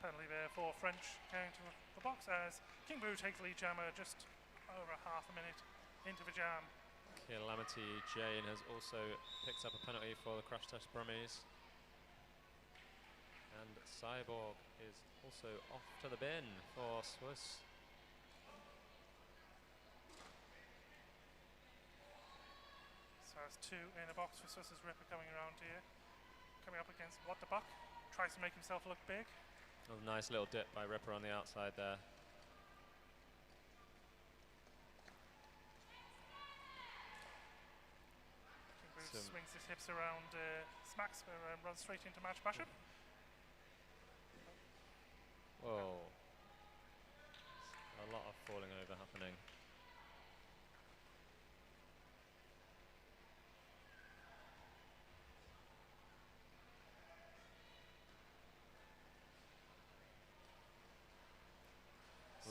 penalty there for French going to the box as King Boo takes the lead jammer just over half a minute into the jam. Calamity Jane has also picked up a penalty for the crash test Brummies. And Cyborg is also off to the bin for Swiss. So that's 2 in a box for Swiss's Ripper coming around here. Coming up against What the Buck. Tries to make himself look big. A nice little dip by Ripper on the outside there. Swings his hips around, smacks, runs straight into Match Basham. Whoa. A lot of falling over happening.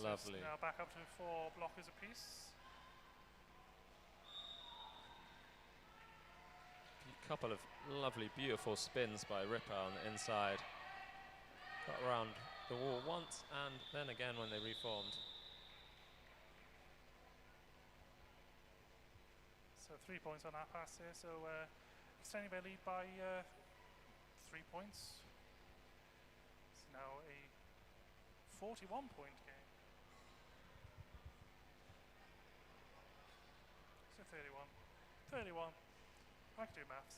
Lovely. So now back up to 4 blockers apiece. Couple of lovely, beautiful spins by Ripper on the inside. Got around the wall once and then again when they reformed. So 3 points on that pass here. So extending their lead by 3 points. It's now a 41-point game. So 31. I can do maths.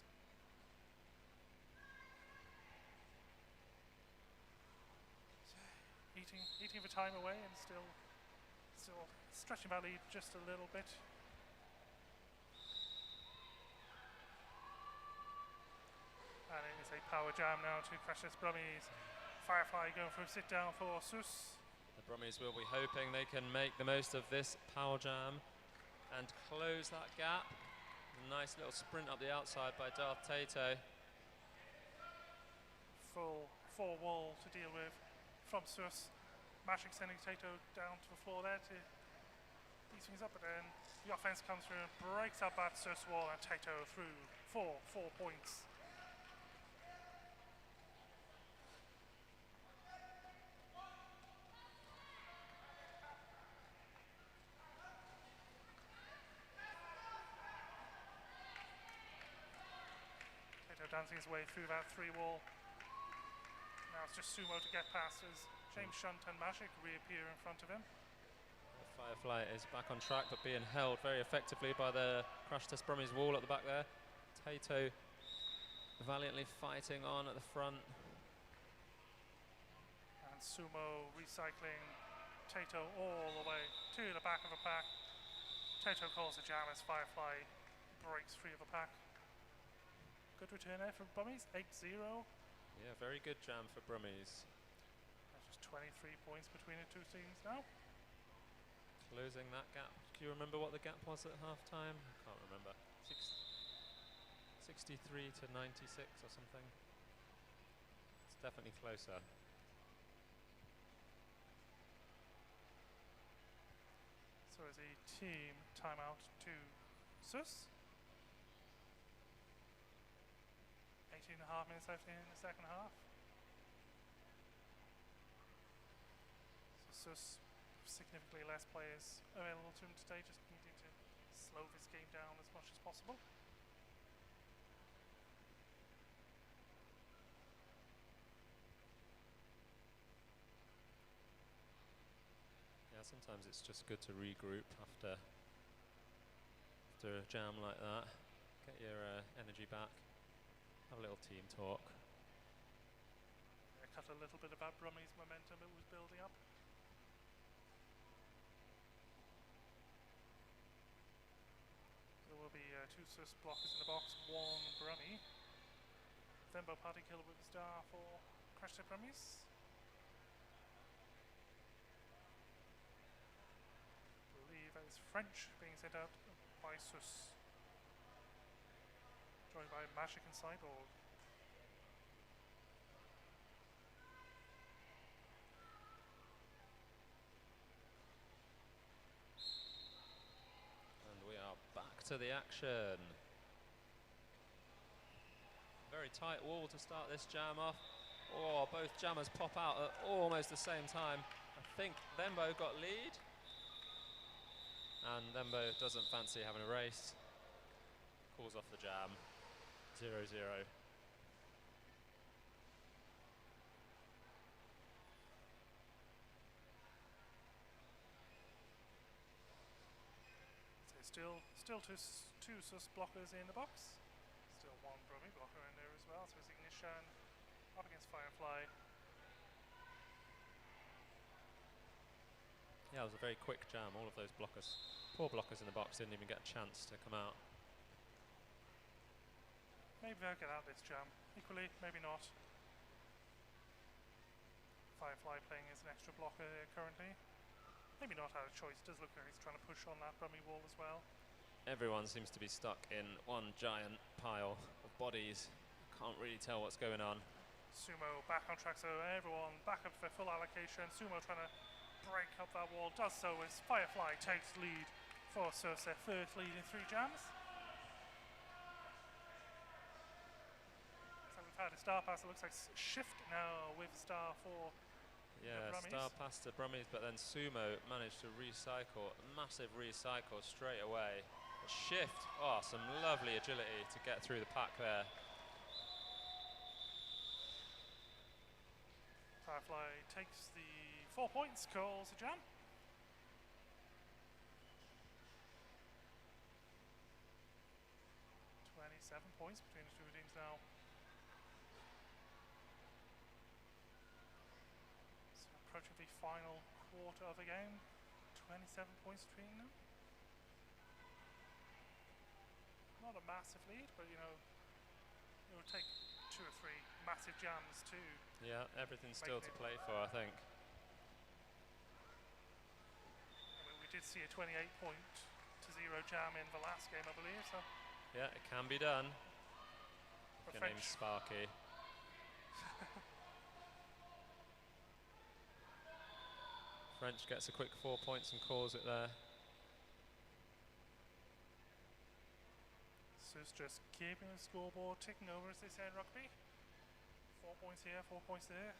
eating the time away and still stretching that lead just a little bit. And it is a power jam now to crash test Brummies. Firefly going for a sit down for Sus. The Brummies will be hoping they can make the most of this power jam and close that gap. Nice little sprint up the outside by Darth Tato. Full four wall to deal with from Sus. Magic sending Tato down to the floor there to ease things up, but then the offense comes through and breaks up that Sus wall, and Tato through 4 points. Tato dancing his way through that 3 wall. Now it's just Sumo to get past as James Shunt and Magic reappear in front of him. The Firefly is back on track but being held very effectively by the Crash Test Brummies wall at the back there. Tato valiantly fighting on at the front. And Sumo recycling Tato all the way to the back of the pack. Tato calls a jam as Firefly breaks free of the pack. Good return there for Brummies, 8-0. Yeah, very good jam for Brummies. That's just 23 points between the two teams now. Closing that gap. Do you remember what the gap was at half time? I can't remember. 63 to 96 or something. It's definitely closer. So as a team timeout to Sus. 18.5 minutes left in the second half. So Sus, significantly less players available to him today, just needing to slow this game down as much as possible. Yeah, sometimes it's just good to regroup after a jam like that. Get your energy back. Have a little team talk. Yeah, cut a little bit of that Brummies momentum it was building up. There will be 2 Sus blockers in the box, 1 Brummie. Thembo party killer with a star for Crash Test Brummies. I believe that is French being sent out by Sus. Joined by Magic inside, or and we are back to the action. Very tight wall to start this jam off. Oh, both jammers pop out at almost the same time. I think Thembo got lead. And Thembo doesn't fancy having a race. Calls off the jam. 0-0. So still two Sus blockers in the box. Still 1 Brummie blocker in there as well. So it's Ignition up against Firefly. Yeah, it was a very quick jam. All of those blockers, poor blockers in the box, didn't even get a chance to come out. Maybe they'll get out this jam. Equally, maybe not. Firefly playing as an extra blocker there currently. Maybe not out of choice. Does look like he's trying to push on that Brummie wall as well. Everyone seems to be stuck in one giant pile of bodies. Can't really tell what's going on. Sumo back on track, so everyone back up for full allocation. Sumo trying to break up that wall. Does so as Firefly takes lead for Sus, their first lead in 3 jams. Had a star pass, it looks like Shift now with star for yeah, star pass to Brummies, but then Sumo managed to recycle, massive recycle straight away. A Shift, oh, some lovely agility to get through the pack there. Firefly takes the 4 points, calls a jam. Points between the two teams now. So approaching the final quarter of the game. 27 points between them. Not a massive lead, but you know, it would take 2 or 3 massive jams to. Yeah, everything's still to play for, I think. I mean, we did see a 28-0 jam in the last game, I believe. So. Yeah, it can be done. Your name's Sparky. French gets a quick 4 points and calls it there. So it's just keeping the scoreboard ticking over, as they say in rugby. 4 points here, 4 points there.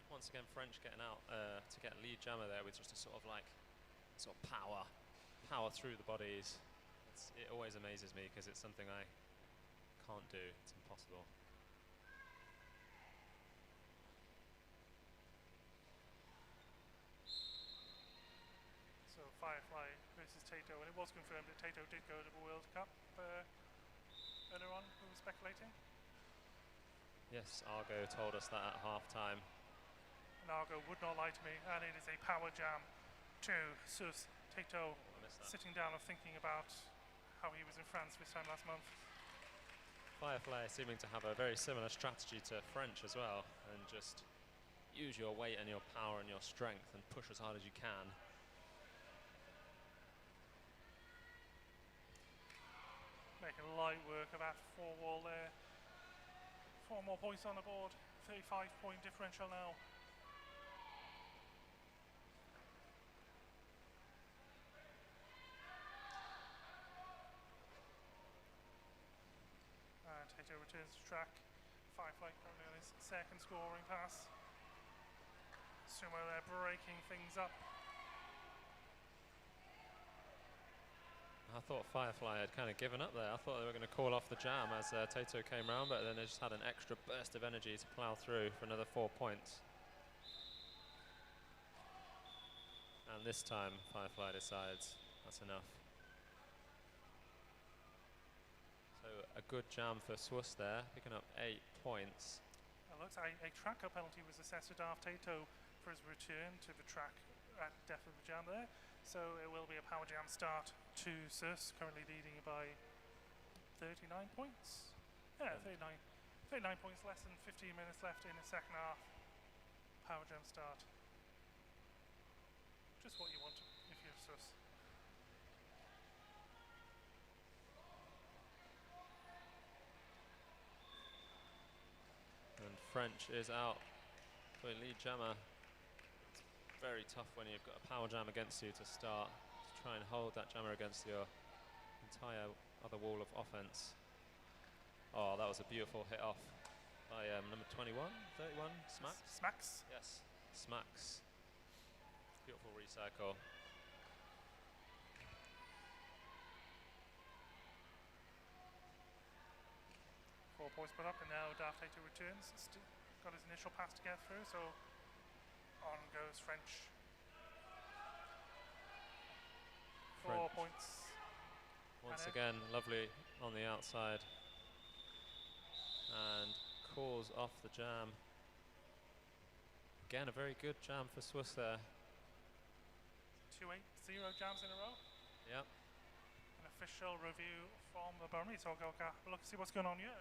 Once again, French getting out to get lead jammer there with just a sort of power through the bodies. It always amazes me because it's something I can't do. It's impossible. So Firefly versus Tato, and it was confirmed that Tato did go to the World Cup earlier on. Who was speculating? Yes, Argo told us that at half-time. And Argo would not lie to me, and it is a power jam to Sus. Tato sitting down and thinking about how he was in France this time last month. Firefly seeming to have a very similar strategy to French as well, and just use your weight and your power and your strength and push as hard as you can. Making light work of that 4-wall there. 4 more points on the board. 35-point differential now. And Tato returns to track. Firefly currently on his second scoring pass. Sumo there breaking things up. I thought Firefly had kind of given up there. I thought they were going to call off the jam as Tato came round, but then they just had an extra burst of energy to plough through for another 4 points. And this time, Firefly decides that's enough. So a good jam for Swiss there, picking up 8 points. It looks like a tracker penalty was assessed to Darth Tato for his return to the track at the depth of the jam there. So it will be a power jam start to Sus, currently leading by 39 points. Yeah, 39 points, less than 15 minutes left in the second half. Power jam start. Just what you want if you're Sus. And French is out for lead jammer. It's very tough when you've got a power jam against you to start, to try and hold that jammer against your entire other wall of offense. Oh, that was a beautiful hit off by number 21, 31, Smacks? Smacks? Yes, Smacks. Beautiful recycle. Four points put up, and now Darth Tato returns. Got his initial pass to get through, so on goes French. 4 points. Once again, lovely on the outside. And calls off the jam. Again, a very good jam for Swiss there. 2-8-0 jams in a row. Yep. An official review from the Brummies. So I'll go look and see what's going on here.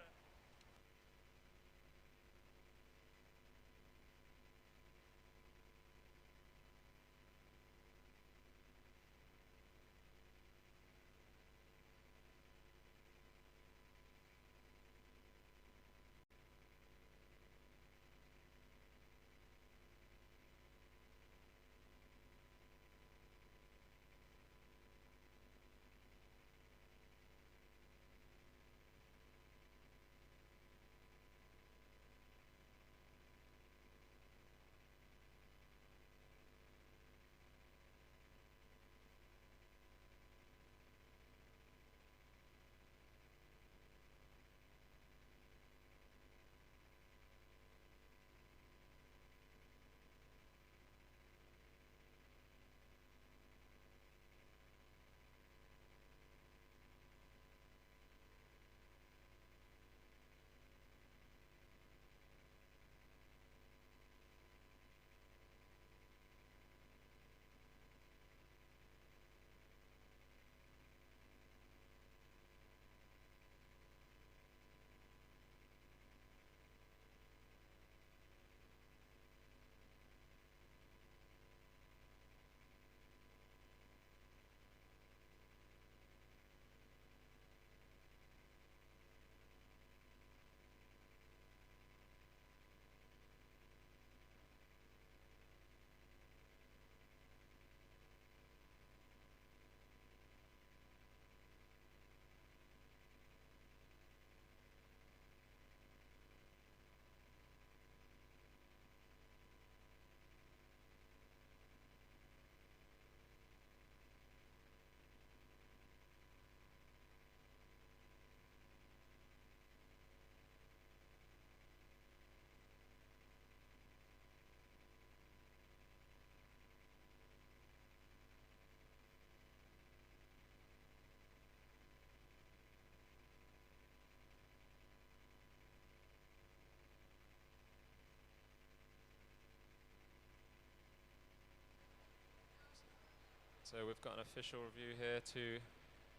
So we've got an official review here to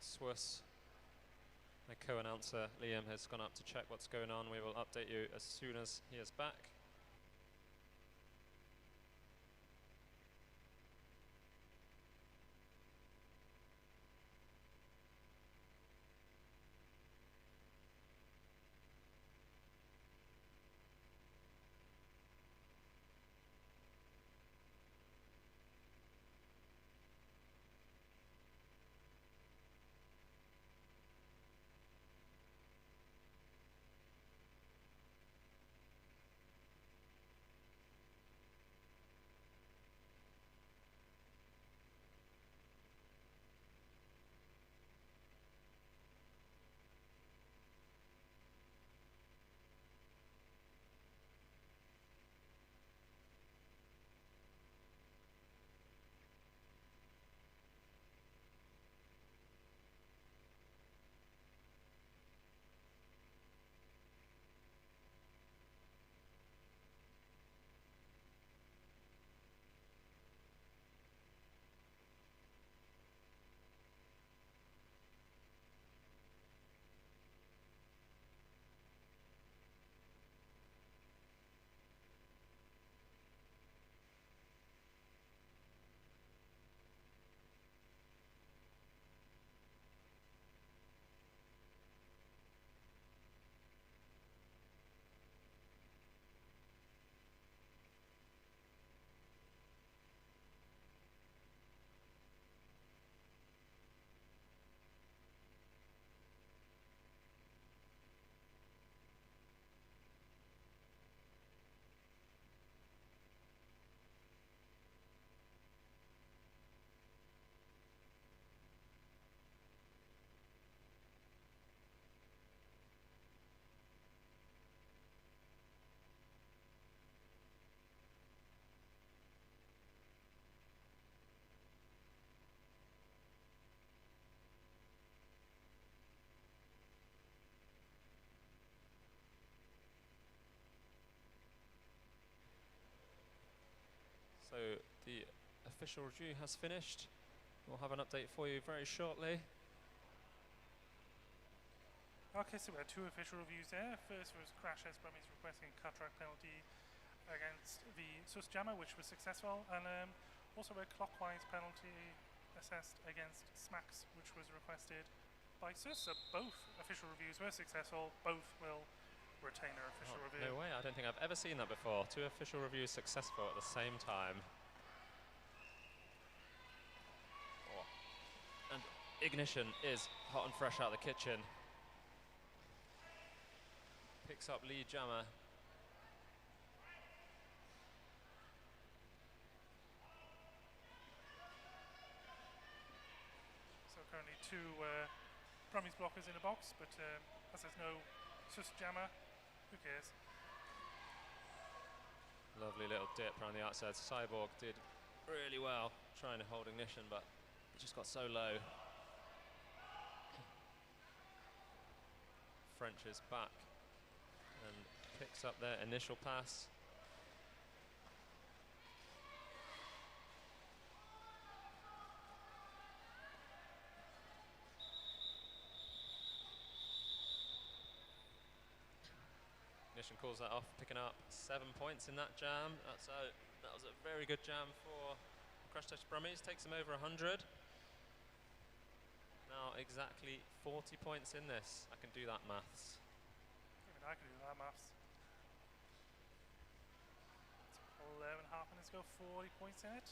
Swiss. My co-announcer Liam has gone up to check what's going on. We will update you as soon as he is back. So the official review has finished. We'll have an update for you very shortly. Okay, so we had two official reviews there. First was Crash S Brummies requesting a cut track penalty against the Sus Jammer, which was successful, and also a clockwise penalty assessed against Smacks, which was requested by Sus. So both official reviews were successful. Both will retain their official review. No way, I don't think I've ever seen that before. Two official reviews successful at the same time. Oh. And Ignition is hot and fresh out of the kitchen. Picks up lead jammer. So currently two Brummies blockers in the box, but as there's no Sus Jammer, who cares? Lovely little dip around the outside. Cyborg did really well trying to hold Ignition, but it just got so low. French is back and picks up their initial pass. Ignition calls that off, picking up 7 points in that jam. That was a very good jam for Crash Test Brummies. Takes them over 100. Now exactly 40 points in this. I can do that maths. Even I can do that maths. 11 half minutes ago, 40 points in it.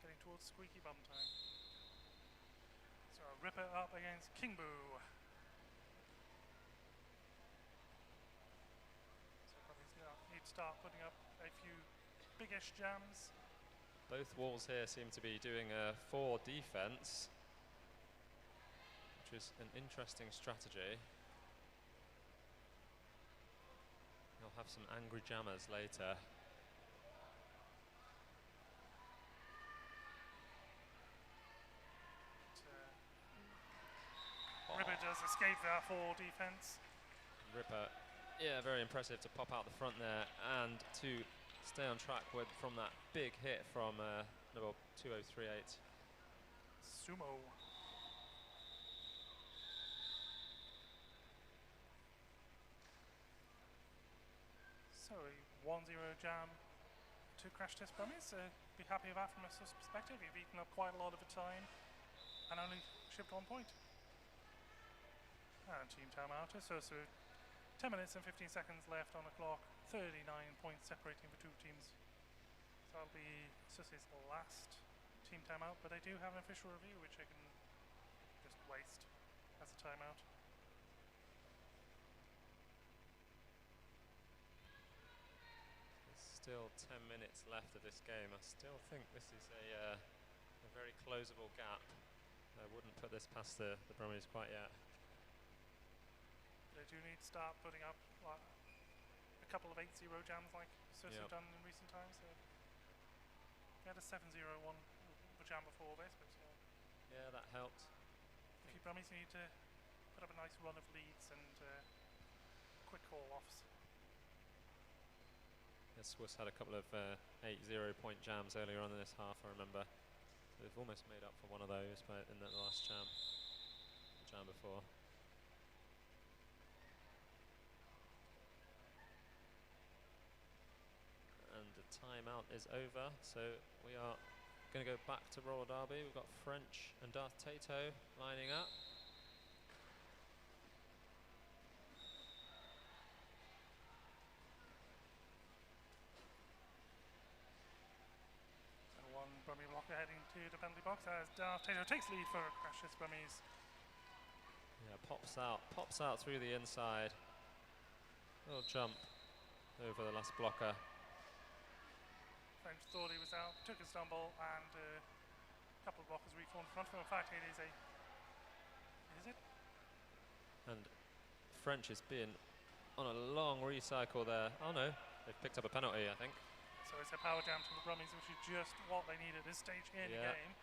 Getting towards squeaky bum time. So a Ripper up against King Boo. So probably need to start putting up a few biggish jams. Both walls here seem to be doing a 4 defense, which is an interesting strategy. You'll have some angry jammers later. Ripper does escape that 4 defense. Ripper, yeah, very impressive to pop out the front there and to stay on track from that big hit from number 2038. Sumo. So a 1-0 jam to crash test Brummies. Be happy with that from a perspective. You've eaten up quite a lot of the time and only shipped 1 point. And team timeout. So 10 minutes and 15 seconds left on the clock. 39 points separating the two teams. So that'll be Sussie's last team timeout, but they do have an official review which they can just waste as a timeout. There's still 10 minutes left of this game. I still think this is a very closable gap. I wouldn't put this past the Brummies quite yet. They do need to start putting up a couple of 8-0 jams like Sussie have done in recent times. They had a 7-0 one jam before this, but yeah, that helped. If you Brummies, you need to put up a nice run of leads and quick call-offs. Yeah, Swiss had a couple of 8-0 point jams earlier on in this half, I remember. So they've almost made up for one of those in the last jam, the jam before. And the timeout is over, so we are going to go back to roller derby. We've got French and Darth Tato lining up. So one Brummie blocker heading to the penalty box as Darth Tato takes lead for crashes Brummies. Yeah, pops out through the inside. Little jump over the last blocker. French thought he was out, took a stumble, and a couple of blockers reformed in front of him. In fact, it is it? And French is being on a long recycle there. Oh no, they've picked up a penalty, I think. So it's a power jam to the Brummies, which is just what they need at this stage in the game.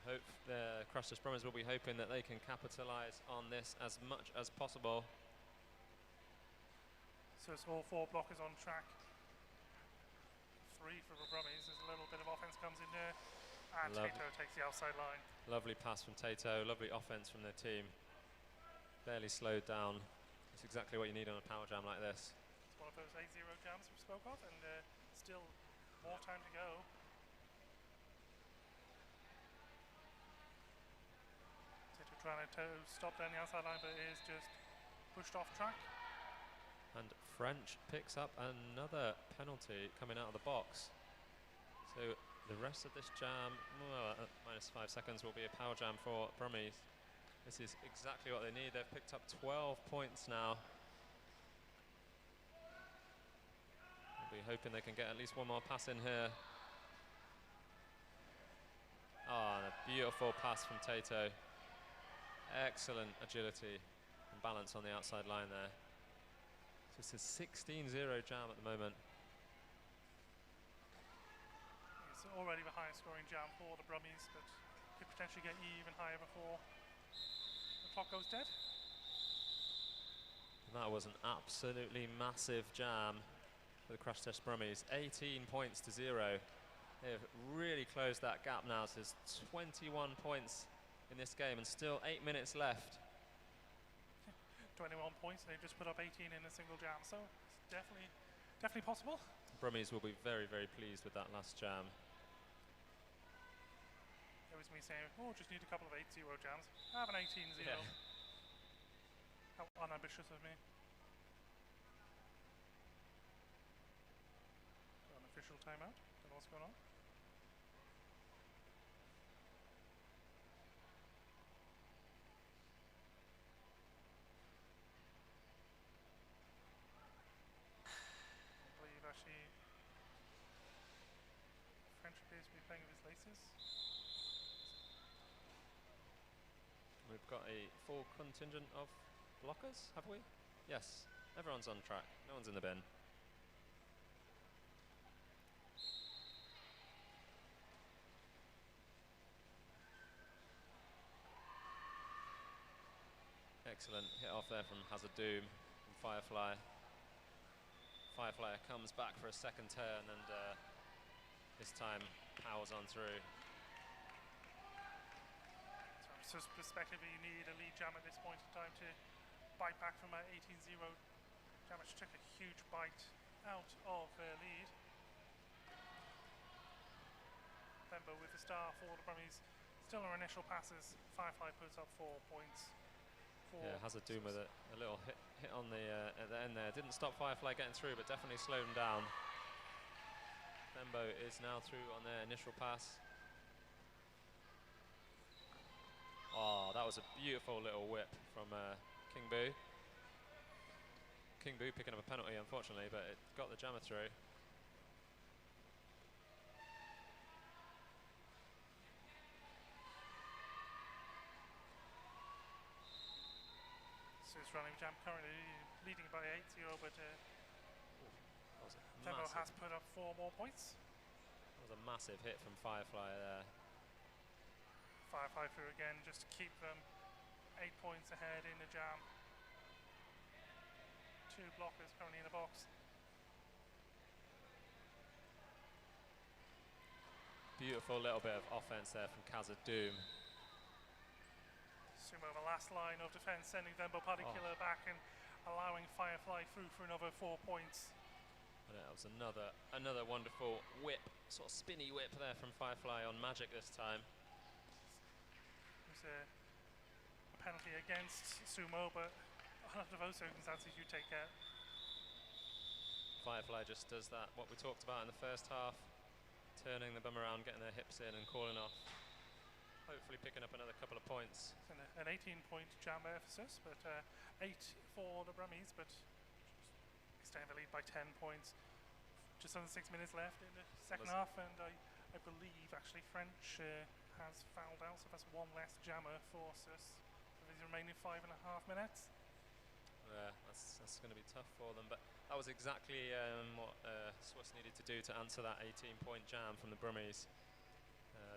Hope the Crash Test Brummies will be hoping that they can capitalise on this as much as possible. So it's all 4 blockers on track. 3 for the Brummies as a little bit of offense comes in there, and Tato takes the outside line. Lovely pass from Tato, lovely offense from their team. Barely slowed down. It's exactly what you need on a power jam like this. It's one of those 8-0 jams we spoke of, and still more time to go. Tato trying to stop down the outside line, but it is just pushed off track. And French picks up another penalty coming out of the box. So the rest of this jam, minus 5 seconds, will be a power jam for Brummies. This is exactly what they need. They've picked up 12 points now. We'll be hoping they can get at least one more pass in here. Oh, and a beautiful pass from Tato. Excellent agility and balance on the outside line there. So it's a 16-0 jam at the moment. It's already the highest scoring jam for the Brummies, but could potentially get even higher before the clock goes dead. That was an absolutely massive jam for the Crash Test Brummies. 18 points to 0. They've really closed that gap now. So there's 21 points in this game and still 8 minutes left. 21 points, they've just put up 18 in a single jam, so it's definitely possible. Brummies will be very, very pleased with that last jam. It was me saying, oh, just need a couple of 8-0 jams. I have an 18-0. Yeah. How unambitious of me. Got an official timeout, don't know what's going on. Actually, French appears to be playing with his laces. We've got a full contingent of blockers, have we? Yes, everyone's on track. No one's in the bin. Excellent hit off there from Hazard Doom and Firefly. Firefly comes back for a second turn and this time powers on through. So perspective, you need a lead jam at this point in time to bite back from an 18-0 jam, which took a huge bite out of their lead. Thembo with the star for the Brummies. Still our initial passes. Firefly puts up 4 points. Yeah, has a Doom with a little hit on the at the end there. Didn't stop Firefly getting through, but definitely slowed them down. Thembo is now through on their initial pass. Oh, that was a beautiful little whip from King Boo. King Boo picking up a penalty, unfortunately, but it got the jammer through. So it's running jam currently leading by 8-0, but Thembo has put up 4 more points. That was a massive hit from Firefly there. Firefly through again just to keep them 8 points ahead in the jam. 2 blockers currently in the box. Beautiful little bit of offense there from Kazza Doom. Sumo, the last line of defense, sending Thembo particular back and allowing Firefly through for another 4 points. And that was another wonderful whip, sort of spinny whip there from Firefly on Magic this time. A penalty against Sumo, but under those circumstances you take care. Firefly just does that, what we talked about in the first half, turning the bum around, getting their hips in and calling off. Hopefully picking up another couple of points. It's an 18-point jam emphasis, but 8 for the Brummies, but extending the lead by 10 points. Just under 6 minutes left in the second half, and I believe actually French has fouled out, so that's 1 less jammer for us for these remaining 5.5 minutes. Yeah, that's going to be tough for them, but that was exactly what Swiss needed to do to answer that 18-point jam from the Brummies.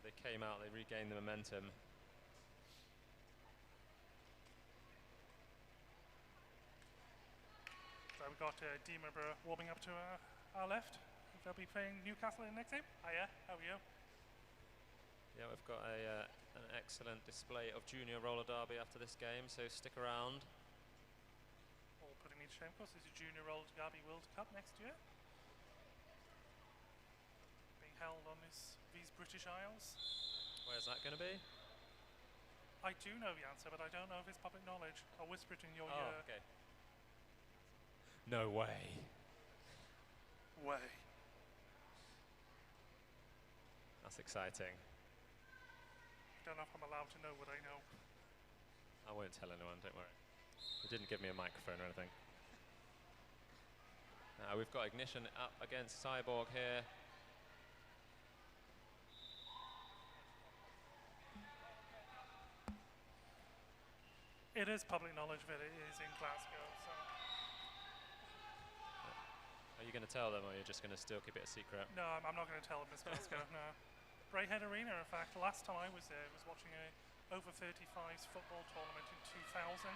They came out, they regained the momentum. So we've got Deemerborough warming up to our left. They'll be playing Newcastle in the next game. Hiya, how are you? Yeah, we've got an excellent display of junior roller derby after this game, so stick around. All putting me to shame, of course, this is Junior Roller Derby World Cup next year. Being held on these British Isles. Where's that going to be? I do know the answer, but I don't know if it's public knowledge. I'll whisper it in your ear. Okay. No way. That's exciting. Don't know if I'm allowed to know what I know. I won't tell anyone, don't worry. They didn't give me a microphone or anything. We've got Ignition up against Cyborg here. It is public knowledge that it is in Glasgow, so. Are you going to tell them, or you're just going to still keep it a secret? No, I'm not going to tell them it's Glasgow, no. Brayhead Arena, in fact, the last time I was there was watching a over 35s football tournament in 2000.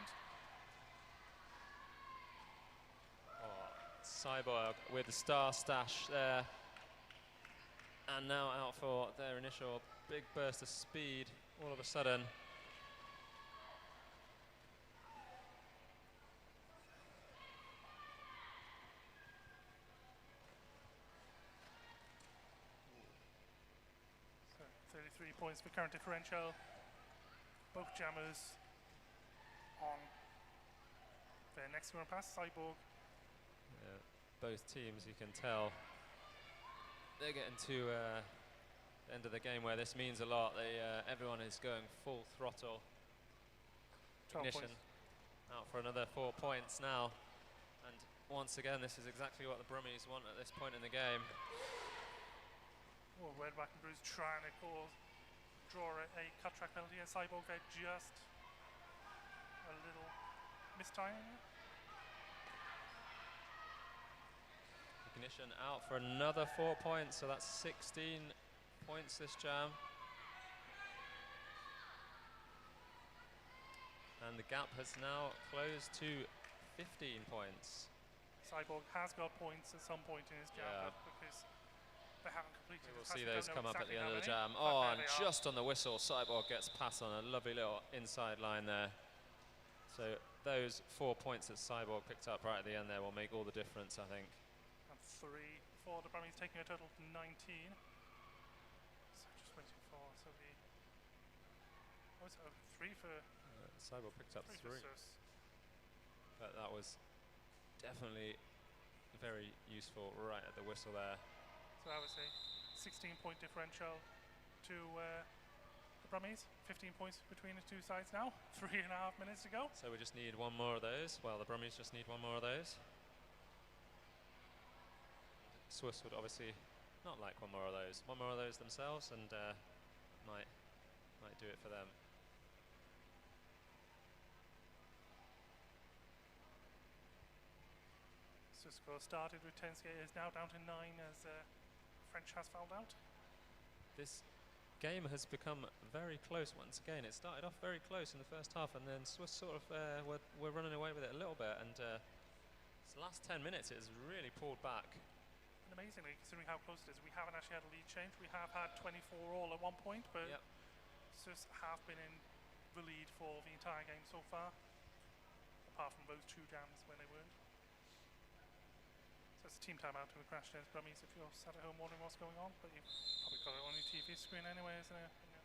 Cyborg with the star stash there, and now out for their initial big burst of speed all of a sudden. So 33 points for current differential. Both jammers on their next run pass. Cyborg. Yeah, both teams, you can tell, they're getting to the end of the game where this means a lot. Everyone is going full throttle. Ignition out for another 4 points now, and once again this is exactly what the Brummies want at this point in the game. Oh, Red Back and Bruce trying to draw a cut track penalty, and Cyborg there just a little mistiming. Ignition out for another 4 points, so that's 16 points this jam. And the gap has now closed to 15 points. Cyborg has got points at some point in his jam, Yeah. because they haven't completed. We'll the see task. those We don't come know up at the exactly end how of the many, jam. but Oh, there and they are. just on the whistle, Cyborg gets past on a lovely little inside line there. So those 4 points that Cyborg picked up right at the end there will make all the difference, I think. And 3 for the Brummies, taking a total of 19. So just waiting for, so the, oh, so 3 for, Cyborg picked up 3 for 3. Sus. But that was definitely very useful right at the whistle there. So that was a 16-point differential to the Brummies. 15 points between the two sides now. 3.5 minutes to go. So we just need one more of those. Well, the Brummies just need one more of those. Swiss would obviously not like one more of those. One more of those themselves, and might do it for them. So score started with 10 skaters, now down to 9 as French has fouled out. This game has become very close once again. It started off very close in the first half, and then Swiss sort of were running away with it a little bit, and this last 10 minutes it has really pulled back. And amazingly, considering how close it is, we haven't actually had a lead change. We have had 24 all at one point, but Yep. Swiss have been in the lead for the entire game so far, apart from those 2 jams when they weren't. So it's a team timeout to the Crash Test Brummies if you're sat at home wondering what's going on, but you've probably got it on your TV screen anyway, isn't it? Yeah.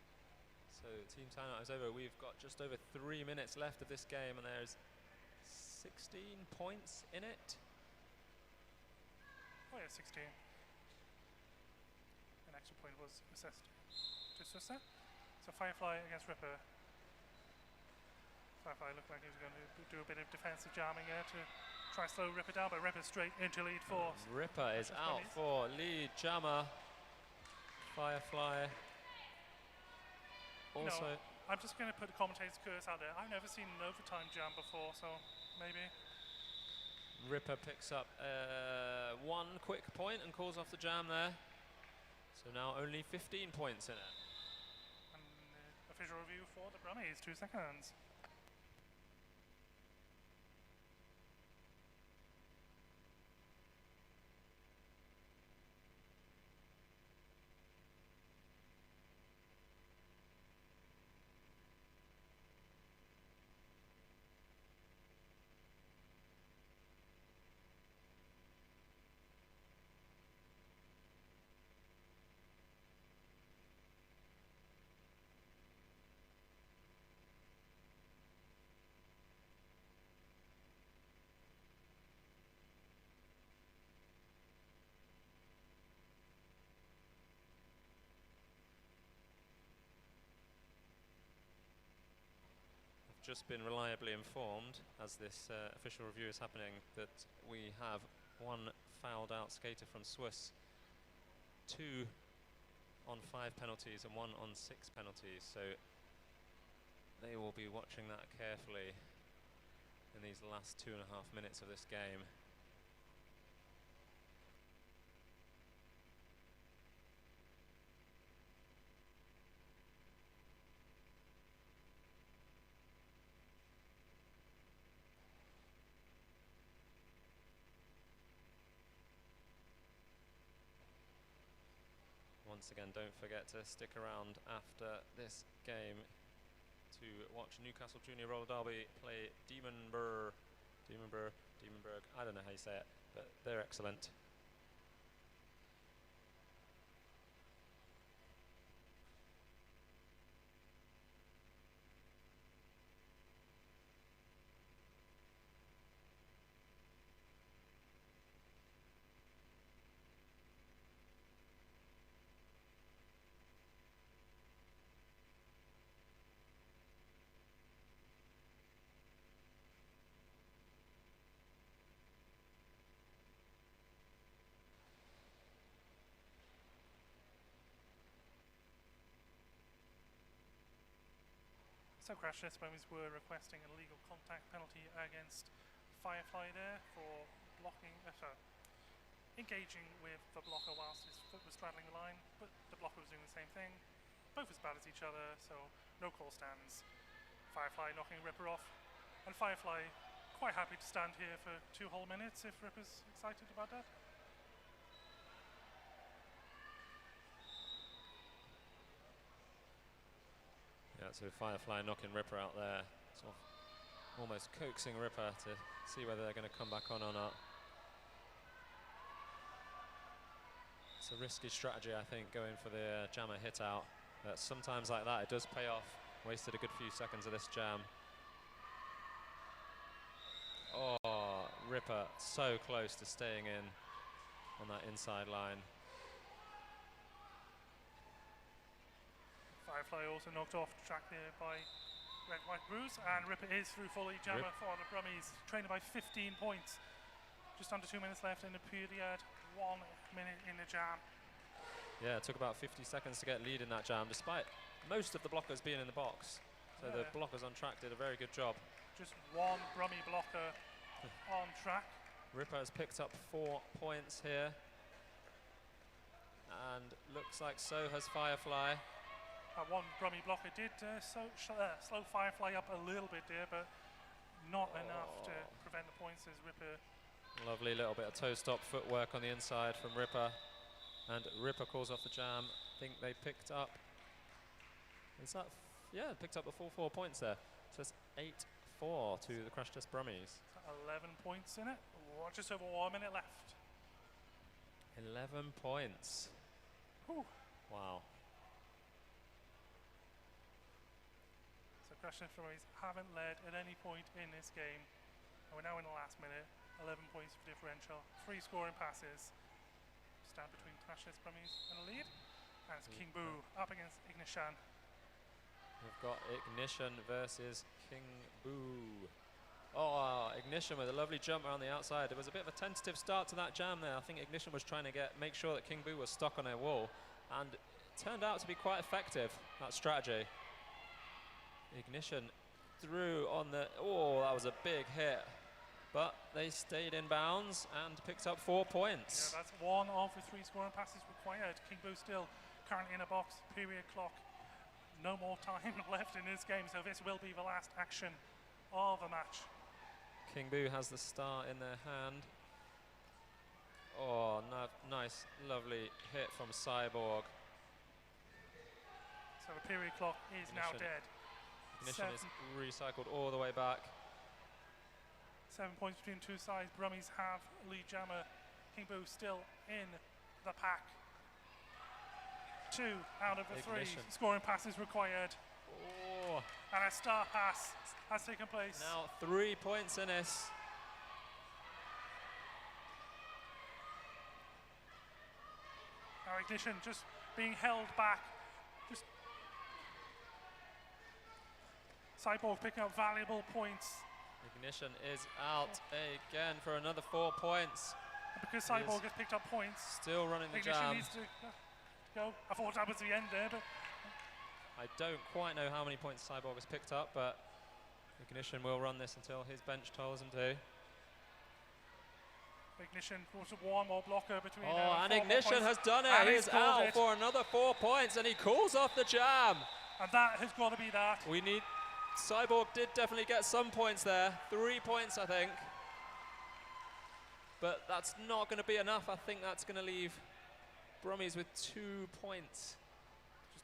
So team timeout is over. We've got just over 3 minutes left of this game, and there's 16 points in it. Oh yeah, 16. An extra point was assessed to Sussa. So Firefly against Ripper. Firefly looked like he was going to do a bit of defensive jamming there to try and slow Ripper down, but Ripper straight into lead for. Ripper is out Brummies. for lead jammer. Firefly. You know, Also, I'm just going to put the commentator's curse out there. I've never seen an overtime jam before, so maybe. Ripper picks up 1 quick point and calls off the jam there. So now only 15 points in it. And official review for the Brummies, 2 seconds. Just been reliably informed, as this official review is happening, that we have 1 fouled out skater from Swiss, 2 on 5 penalties and 1 on 6 penalties, so they will be watching that carefully in these last 2.5 minutes of this game. Once again, don't forget to stick around after this game to watch Newcastle Junior Roller Derby play Demonburg. I don't know how you say it, but they're excellent. So Crash Test Brummies were requesting an illegal contact penalty against Firefly there for blocking, engaging with the blocker whilst his foot was straddling the line, but the blocker was doing the same thing. Both as bad as each other, so no call stands. Firefly knocking Ripper off, and Firefly quite happy to stand here for 2 whole minutes if Ripper's excited about that. Yeah, so Firefly knocking Ripper out there, sort of almost coaxing Ripper to see whether they're going to come back on or not. It's a risky strategy, I think, going for the jammer hit out. But sometimes like that, it does pay off. Wasted a good few seconds of this jam. Oh, Ripper so close to staying in on that inside line. Firefly also knocked off track there by Red White Bruise, and Ripper is through fully. Jammer for the Brummies, trailing by 15 points. Just under 2 minutes left in the period, 1 minute in the jam. Yeah, it took about 50 seconds to get lead in that jam, despite most of the blockers being in the box. So the blockers on track did a very good job. Just 1 Brummie blocker on track. Ripper has picked up 4 points here. And looks like so has Firefly. That 1 Brummie blocker did slow Firefly up a little bit there, but not enough to prevent the points as Ripper. Lovely little bit of toe stop footwork on the inside from Ripper. And Ripper calls off the jam. I think they picked up, is that, yeah, picked up the full 4 points there. So it's 8-4 to the Crash Test Brummies. 11 points in it, just over 1 minute left. 11 points. Whew. Wow. So Crash Test Brummies haven't led at any point in this game. And we're now in the last minute. 11 points for differential, 3 scoring passes. Stand between Crash Test Brummies and the lead. And it's King Boo up against Ignition. We've got Ignition versus King Boo. Oh, Ignition with a lovely jump around the outside. There was a bit of a tentative start to that jam there. I think Ignition was trying to make sure that King Boo was stuck on a wall. And it turned out to be quite effective, that strategy. Ignition threw on the, that was a big hit. But they stayed in bounds and picked up 4 points. Yeah, that's 1 of the 3 scoring passes required. King Boo still currently in a box, period clock. No more time left in this game, so this will be the last action of the match. King Boo has the star in their hand. Oh, nice, lovely hit from Cyborg. So the period clock is now dead. Ignition is recycled all the way back. 7 points between 2 sides. Brummies have lead jammer. King Boo still in the pack. 2 out of the 3 scoring passes required. Oh. And a star pass has taken place. Now 3 points in this. Now Ignition just being held back. Just Cyborg picking up valuable points. Ignition is out again for another 4 points. And because Cyborg has picked up points, still running the Ignition jam. needs to go. I thought that was the end there, but I don't quite know how many points Cyborg has picked up, but Ignition will run this until his bench tells him to. Ignition was 1 more blocker between. And Ignition has done it. He's out for another 4 points, and he calls off the jam. And that has got to be that. We need. Cyborg did definitely get some points there. 3 points, I think. But that's not going to be enough. I think that's going to leave Brummies with 2 points.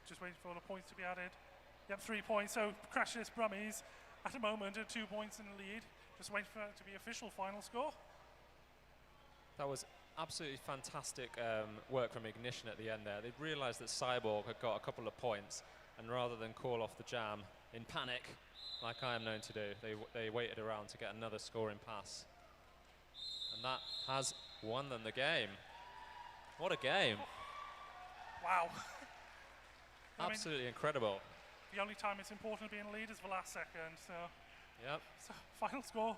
Just waiting for all the points to be added. Yep, 3 points. So Crash Test Brummies at the moment are 2 points in the lead. Just waiting for it to be official final score. That was absolutely fantastic work from Ignition at the end there. They realised that Cyborg had got a couple of points, and rather than call off the jam in panic, like I am known to do, they waited around to get another scoring pass. And that has won them the game. What a game. Wow. Absolutely incredible. The only time it's important to be in the lead is the last second, so. Yep. So final score,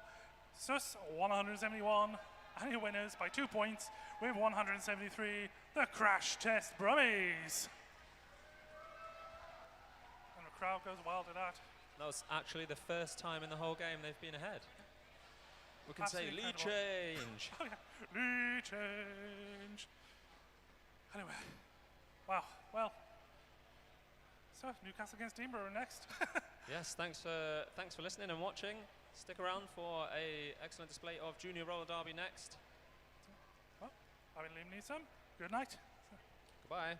SUS 171, and your winners by 2 points with 173, the Crash Test Brummies. And the crowd goes wild at that. That was actually the first time in the whole game they've been ahead. We can say lead change. Oh yeah, lead change. Anyway, wow, well. So Newcastle against Edinburgh next. Yes, thanks for listening and watching. Stick around for a excellent display of Junior Roller Derby next. Well, I've been Liam Neeson. Good night. Goodbye.